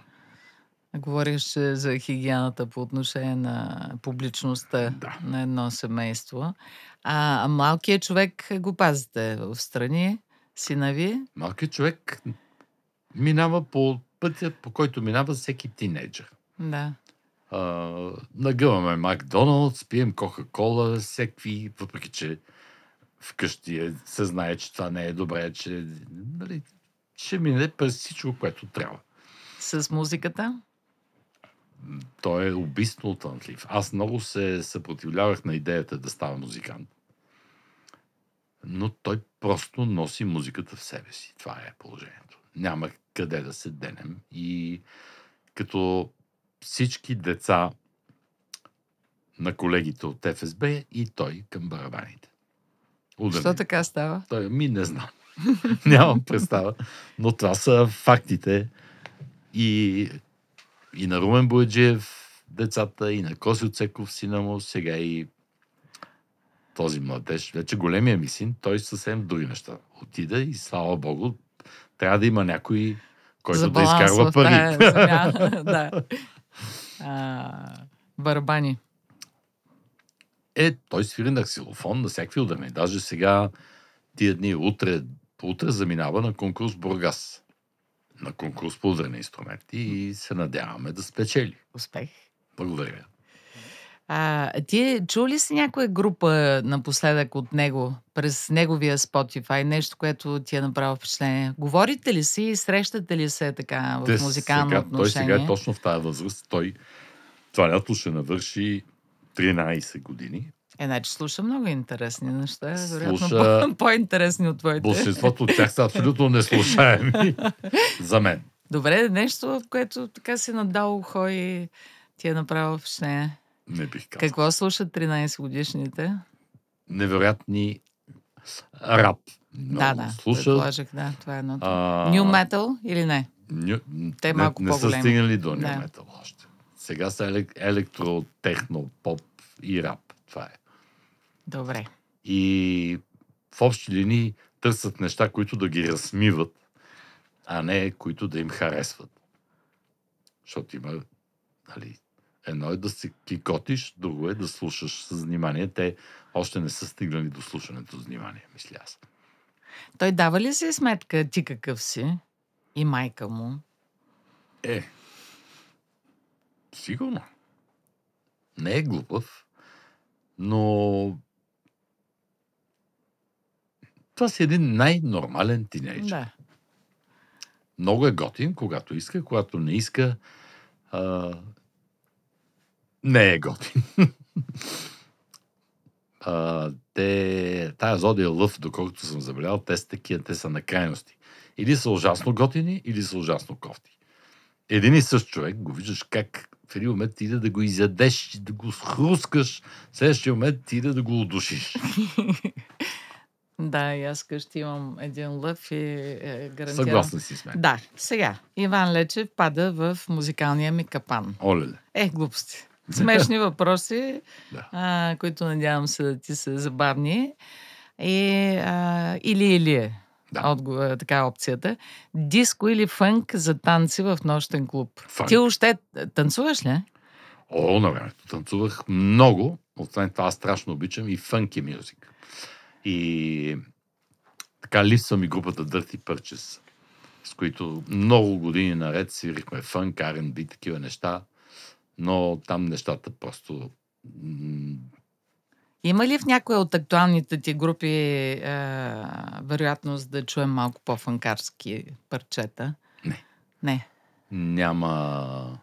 Говориш за хигиената по отношение на публичността на едно семейство. А малкият човек го пазите в страни, сина ви? Малкият човек минава по пътя, по който минава всеки тинейджър. Да. Нагъваме Макдоналдс, пием Кока-кола, всеки, въпреки че вкъщи се знае, че това не е добре, че нали, ще мине през всичко, което трябва. С музиката? Той е убийствено талантлив. Аз много се съпротивлявах на идеята да става музикант. Но той просто носи музиката в себе си. Това е положението. Няма къде да се денем. И като всички деца на колегите от ФСБ и той към барабаните. Що така става? Той не знам. Нямам представа. Но това са фактите. И на Румен Бояджиев децата, и на Коси Оцеков сина му, сега и този младеж, вече големия ми син, той съвсем други неща отида и слава Богу, трябва да има някой, който да изкарва пари. Да. Барабани. Той свири на ксилофон, на всякакви ударни. Даже сега тия дни, утре заминава на конкурс Бургас. На конкурс по ударни инструменти и се надяваме да спечели. Успех. Благодаря. Ти чул ли си някоя група напоследък от него, през неговия Spotify, нещо, което ти е направило впечатление? Говорите ли си и срещате ли се така в музикално отношение? Той сега е точно в тази възраст. Това лято ще навърши 13 години. Значи слуша много интересни неща. Вероятно по-интересни от твоите. Большинството от тях са абсолютно неслушаеми за мен. Добре, нещо, в което така си надал ухо и ти е направило впечатление. Не бих казал. Какво слушат 13 годишните? Невероятни рап. Да, предположих, това е едното. Ню метал или не? Те малко по-големи. Не са стигнали до ню метал още. Сега са електро, техно, поп и рап. Това е. Добре. И в общи линии търсят неща, които да ги размиват, а не които да им харесват. Защото има, нали, едно е да се кикотиш, друго е да слушаш с внимание. Те още не са стигнали до слушането с внимание, мисля аз. Той дава ли си сметка ти какъв си? И майка му? Сигурно. Не е глупав, но това си един най-нормален тинейджър. Да. Много е готин, когато иска, когато не иска, не е готин. Тая зодия лъв, доколкото съм забелял, те са на крайности. Или са ужасно готини, или са ужасно кофти. Един и същ човек го виждаш как в един момент ти иде да го изядеш, да го хрускаш, в следващия момент ти иде да го удушиш. Да, и аз къщи имам един лъв и гарантирам. Съгласна си с мен. Да, сега Иван Лечев пада в музикалния ми капан. Оле. Глупости. Смешни въпроси, които надявам се да ти са забавни. Или е. Да. Така опцията. Диско или фънк за танци в нощен клуб. Фънк. Ти още танцуваш ли? На времето танцувах много. Освен това аз страшно обичам и фънки мюзик. И така липсва ми групата Dirty Purchase, с които много години наред свирихме фънк, R&B, такива неща, но там нещата просто... Има ли в някоя от актуалните ти групи вероятност да чуем малко по-фънкарски парчета? Не. Няма...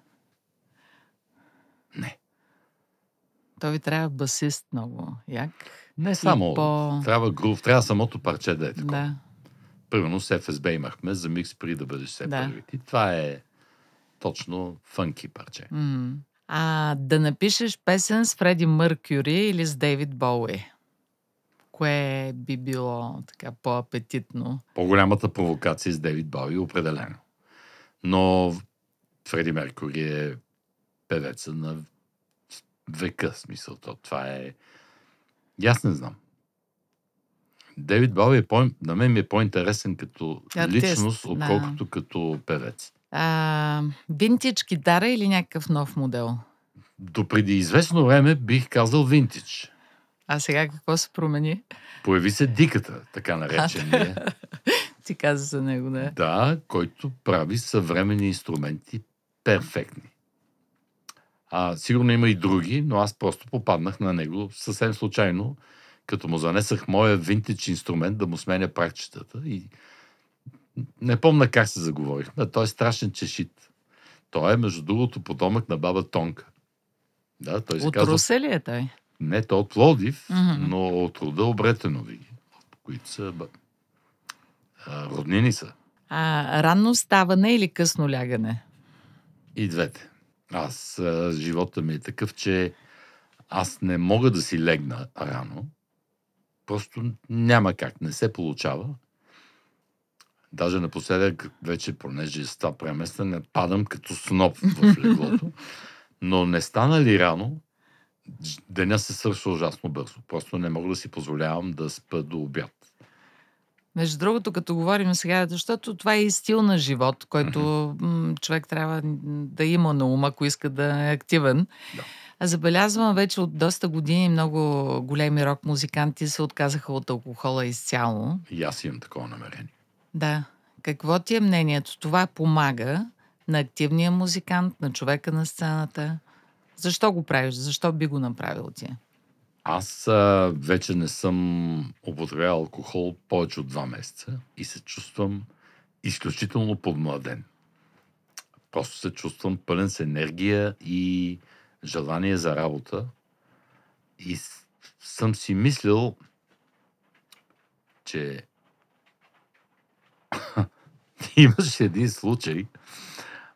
Не. То ви трябва басист много як. Не само. Трябва грув, трябва самото парче да е такова. Да. Примерно с ФСБ имахме за микс преди да бъдеш все първи. И това е точно фънки парче. Да напишеш песен с Фреди Мъркюри или с Дейвид Боуи? Кое би било така по-апетитно? По-голямата провокация с Дейвид Боуи определено. Но Фреди Меркюри е певеца на века, смисъл. Това е... Аз не знам. Дейвид Боуи на мен ми е по-интересен като личност, отколкото като певец. Винтидж китара или някакъв нов модел? Допреди известно време бих казал винтидж. А сега какво се промени? Появи се диката, така наречения. Ти каза за него, да? Да, който прави съвременни инструменти перфектни. Сигурно има и други, но аз просто попаднах на него съвсем случайно, като му занесах моя винтидж инструмент да му сменя пракчетата и не помня как се заговорихме. Той е страшен чешит. Той е, между другото, потомък на баба Тонка. Да, той се От казва... Русе ли е той? Не, той е от Пловдив, Мгм. но от рода Обретенови, които са роднини са. Ранно ставане или късно лягане? И двете. Живота ми е такъв, че аз не мога да си легна рано. Просто няма как, не се получава. Даже напоследък, вече, понеже с това преместване, падам като сноп в леглото. Но не стана ли рано, деня се свършва ужасно бързо. Просто не мога да си позволявам да спа до обяд. Между другото, като говорим сега, защото това е и стил на живот, който човек трябва да има на ума, ако иска да е активен. Да. Забелязвам вече от доста години много големи рок-музиканти се отказаха от алкохола изцяло. И аз имам такова намерение. Да. Какво ти е мнението? Това помага на активния музикант, на човека на сцената? Защо го правиш? Защо би го направил ти? Аз вече не съм употребявал алкохол повече от 2 месеца и се чувствам изключително подмладен. Просто се чувствам пълен с енергия и желание за работа. И съм си мислил, че имаше един случай,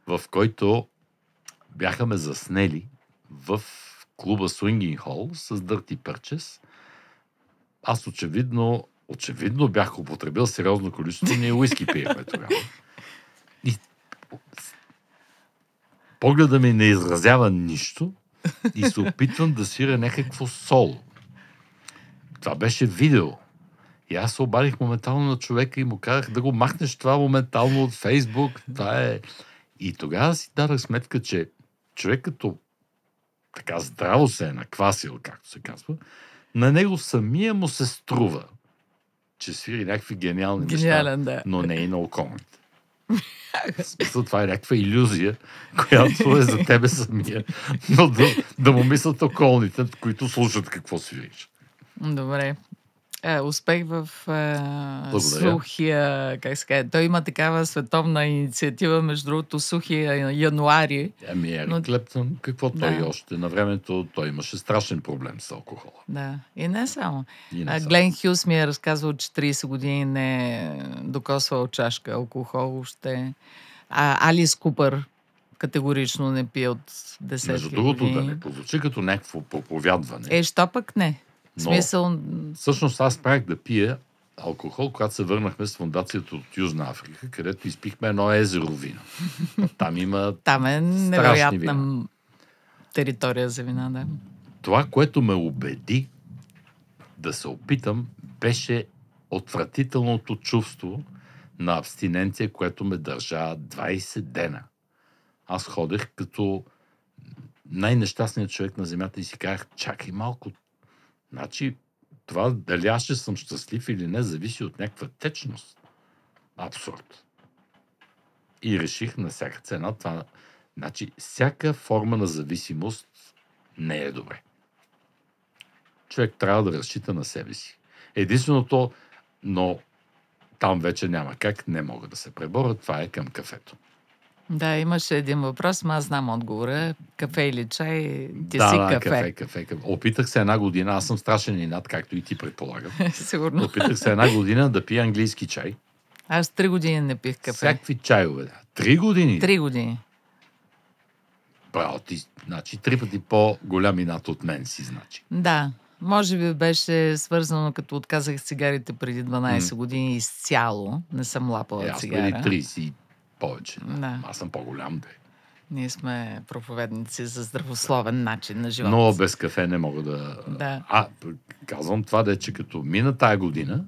в който бяха ме заснели в клуба Swinging Hall с Dirty Purchase. Аз очевидно бях употребил сериозно количество, ние уиски пиехме тогава. И погледа ми не изразява нищо и се опитвам да свиря някакво соло. Това беше видео. И аз се обадих моментално на човека и му казах да го махнеш това моментално от Фейсбук. Това е... И тогава си дадах сметка, че човек като така здраво се е наквасил, както се казва, на него самия му се струва, че свири някакви гениални неща, Да. но не и на околните. В смисъл, това е някаква илюзия, която е за тебе самия, но да му мислят околните, които слушат какво свириш. Добре. Успех в Благодаря. Сухия, как се казва, той има такава световна инициатива, между другото Сухия януари. Ерик Клептън, какво той още? На времето той имаше страшен проблем с алкохола. Да, и не само. И не само. Глен Хюс ми е разказвал, че 30 години не е докосвал чашка алкохол въобще. Алис Купър категорично не пие от 10 Между другото, години. да не прозвучи като някакво проповядване. Що пък не? В смисъл... Всъщност аз правих да пия алкохол, когато се върнахме с фундацията от Южна Африка, където изпихме едно езеро вино. Там има Там е невероятна територия за вина, да. Това, което ме убеди да се опитам, беше отвратителното чувство на абстиненция, което ме държа 20 дена. Аз ходех като най-нещастният човек на земята и си казах, чакай малко. Значи, това дали аз ще съм щастлив или не, зависи от някаква течност. Абсурд. И реших на всяка цена това. Значи, всяка форма на зависимост не е добре. Човек трябва да разчита на себе си. Единственото, но там вече няма как, не мога да се преборя, това е към кафето. Да, имаше един въпрос, но аз знам отговора. Кафе или чай? Ти си кафе. Кафе. Опитах се 1 година, аз съм страшен инат, както и ти предполагам. Сигурно. Опитах се 1 година да пия английски чай. Аз 3 години не пих кафе. Всякакви чайове. 3 години? 3 години. Браво, ти, значи 3 пъти по-голям инат от мен си, значи. Да. Може би беше свързано, като отказах цигарите преди 12 години изцяло. Не съм лапала цигара. Аз преди 30 повече. Да. Аз съм по-голям. Ние сме проповедници за здравословен начин на живота. Но без кафе не мога да... Казвам това, че като мина тая година,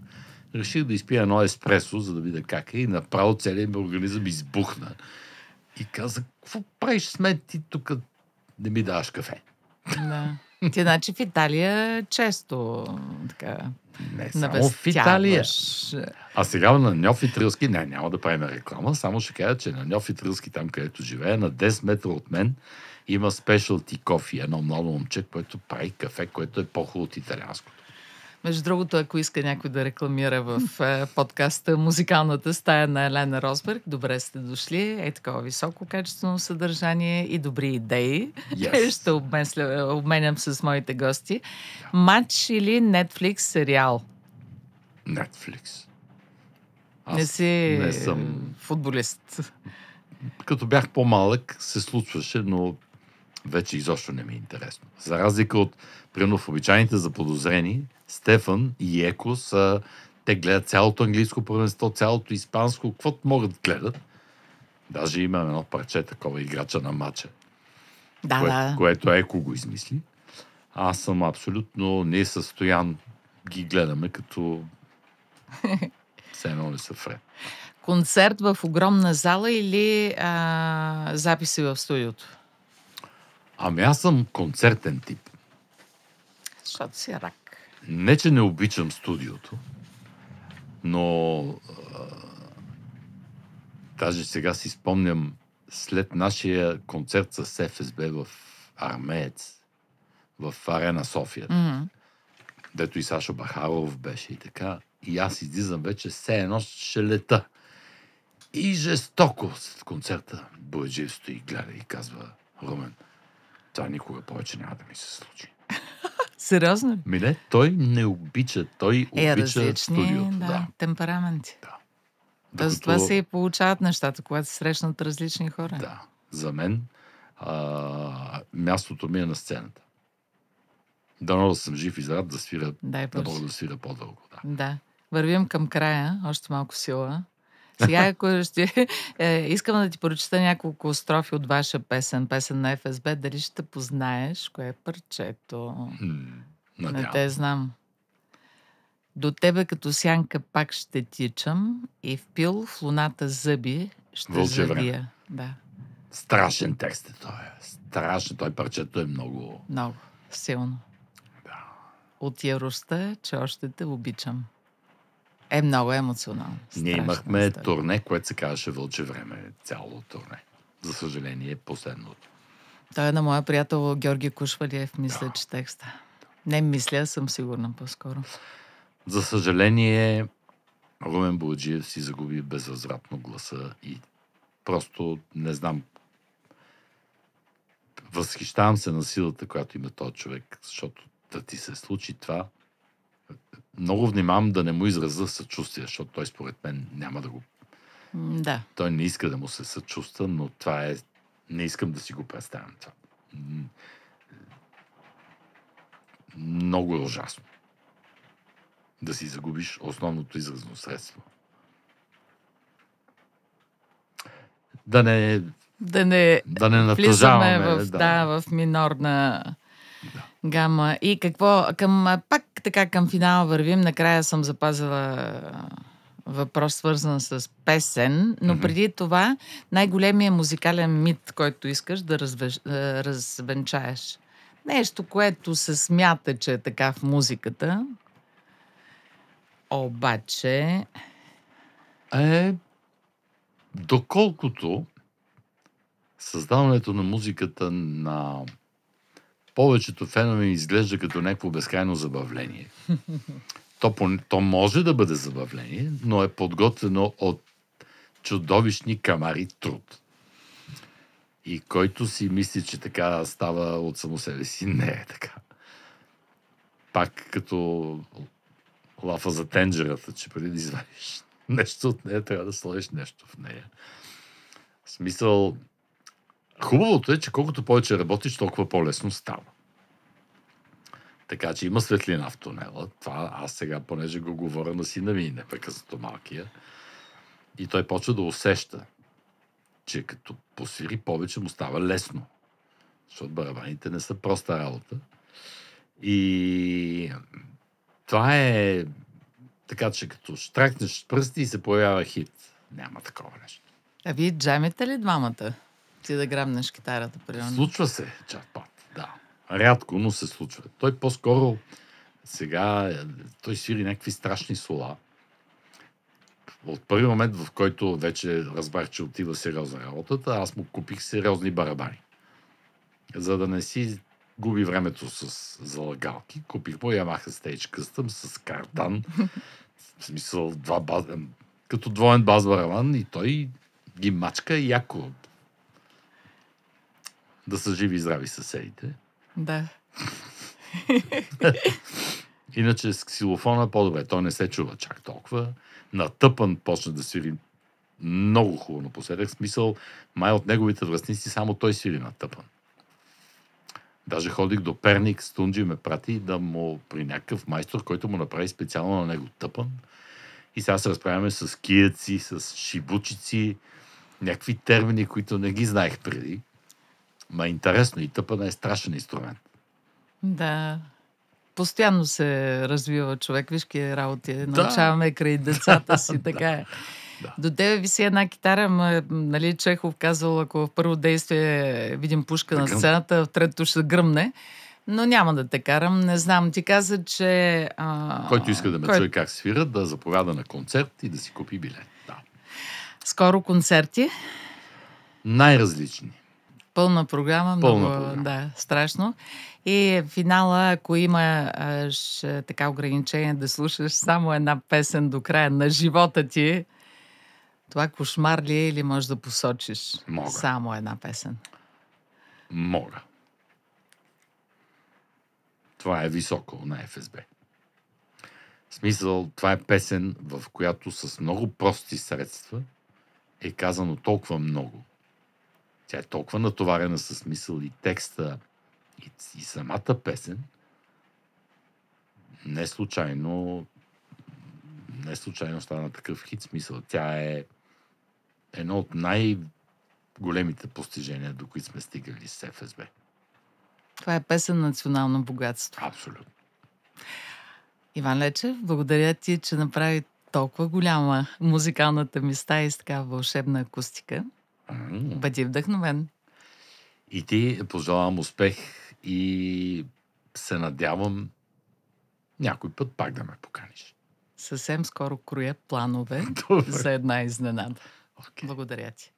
реших да изпия едно еспресо, за да видя как е, и направо целият ми организъм избухна. И казах, какво правиш с мен ти тук не ми даваш кафе? Да. Ти, значи, в Италия често така... Не само в Италия. А сега на Ньофи Трилски, няма да правим реклама, само ще кажа, че на Ньофи Трилски, там където живее, на 10 метра от мен, Има Specialty Coffee, едно младо момче, което прави кафе, което е по-хубаво от италианското. Между другото, ако иска някой да рекламира в подкаста Музикалната стая на Елена Росберг, добре сте дошли. Е такова високо качествено съдържание и добри идеи. Yes. Ще обменям с моите гости. Матч или Netflix сериал? Netflix. Не си не съм... футболист. Като бях по-малък, се случваше, но вече изобщо не ми е интересно. За разлика от, примерно, в обичайните заподозрени, Стефан и Еко са... Те гледат цялото английско първенство, цялото испанско, каквото могат да гледат. Даже имам едно парче, такова играча на матча, което Еко го измисли. Аз съм абсолютно несъстоян. Ги гледаме като... все едно не са фред. Концерт в огромна зала или записи в студиото? Ами аз съм концертен тип. Защото си рак. Не, че не обичам студиото, но даже сега си спомням след нашия концерт с ФСБ в Армеец, в Арена София, дето и Сашо Бахаров беше и така. И аз излизам вече все едно ще лета. И жестоко след концерта Бояджиев стои, гледа и казва: Румен, това никога повече няма да ми се случи. Сериозно ли? Не, той не обича. Той обича различни, студиото. Да. темпераменти. Да. Тоест това се и получават нещата, когато се срещнат различни хора. Да. За мен мястото ми е на сцената. Дано да съм жив и здрав да свира, да мога да свира по-дълго. Да. Вървим към края, още малко сила. Сега, ако искам да ти прочита няколко строфи от ваша песен на ФСБ, дали ще познаеш кое е парчето? Не те знам. До тебе като сянка пак ще тичам и впил в луната зъби ще забия. Да. Страшен текст е той. Страшен. Той парчето е много... Много. Силно. Да. От яростта, че още те обичам. Е много емоционално. Ние имахме турне, което се казваше Вълче време. Цялото турне. За съжаление, последното. Той е на моя приятел Георги Кушвалиев, мисля, че текста. Не мисля, съм сигурна по-скоро. За съжаление, Румен Бояджиев си загуби безвъзвратно гласа и просто не знам. Възхищавам се на силата, която има този човек, защото да ти се случи това. Много внимавам да не му изразя съчувствие, защото той според мен няма да го... Да. Той не иска да му се съчувства, но това е... Не искам да си го представям това. Много е ужасно. Да си загубиш основното изразно средство. Да не натъжаваме. В минорна гама. И какво? Пак така към финала вървим. Накрая съм запазила въпрос, свързан с песен, но преди това най-големият музикален мит, който искаш да развенчаеш. Нещо, което се смята, че е така в музиката, обаче... Доколкото създаването на музиката на повечето фенове изглежда като някакво безкрайно забавление. То може да бъде забавление, но е подготвено от чудовищни камари труд. И който си мисли, че така става от само себе си, не е така. Пак като лафа за тенджерата, че преди да извадиш нещо от нея, трябва да сложиш нещо в нея. В смисъл, хубавото е, че колкото повече работиш, толкова по-лесно става. Така че има светлина в тунела. Това аз сега, понеже го говоря на сина ми, непрекъснато малкия, и той почва да усеща, че като посвири повече му става лесно. Защото барабаните не са проста работа. И това е така, че като штракнеш пръсти и се появява хит. Няма такова нещо. А вие джамите ли двамата? Ти да грабнеш китарата, примерно? Случва се, чат-пат, да. Рядко, но се случва. Той по-скоро сега, той свири някакви страшни сола. От първи момент, в който вече разбрах, че отива сериозна работата, аз му купих сериозни барабани. За да не си губи времето с залагалки, купих му Yamaha Stage Custom с кардан. В смисъл, като двоен бас барабан, и той ги мачка яко. Да са живи и здрави съседите. Да. Иначе с ксилофона по-добре. Той не се чува чак толкова. Натъпан почна да свири много хубаво напоследък. Смисъл, май от неговите връстници само той свири натъпан. Даже ходих до Перник, Стунджи ме прати да му при някакъв майстор, който му направи специално на него тъпан. И сега се разправяме с кияци, с шибучици, някакви термини, които не ги знаех преди. Ма интересно, и тъпана е страшен инструмент. Да. Постоянно се развива човек. Виж какви работи научаваме край децата си. Така е. Да. До тебе виси една китара, нали, Чехов казал, ако в първо действие видим пушка на сцената, в третото ще гръмне. Но няма да те карам. Не знам. Ти каза, че... Който иска да ме чуе как свира, да заповяда на концерт и да си купи билет. Да. Скоро концерти? Най-различни. Пълна програма. Да, страшно. И финала, ако имаш така ограничение да слушаш само една песен до края на живота ти, това кошмар ли е или можеш да посочиш? Мога. Само една песен. Мога. Това е високо на ФСБ. В смисъл, това е песен, в която с много прости средства е казано толкова много. Тя е толкова натоварена със смисъл и текста, и самата песен. Не случайно стана такъв хит. Смисъл. Тя е едно от най-големите постижения, до които сме стигали с ФСБ. Това е песен национално богатство. Абсолютно. Иван Лечев, благодаря ти, че направи толкова голяма музикалната ми стая и с така вълшебна акустика. Бъди вдъхновен. И ти пожелавам успех и се надявам някой път пак да ме поканиш. Съвсем скоро кроя планове за една изненада. Okay. Благодаря ти.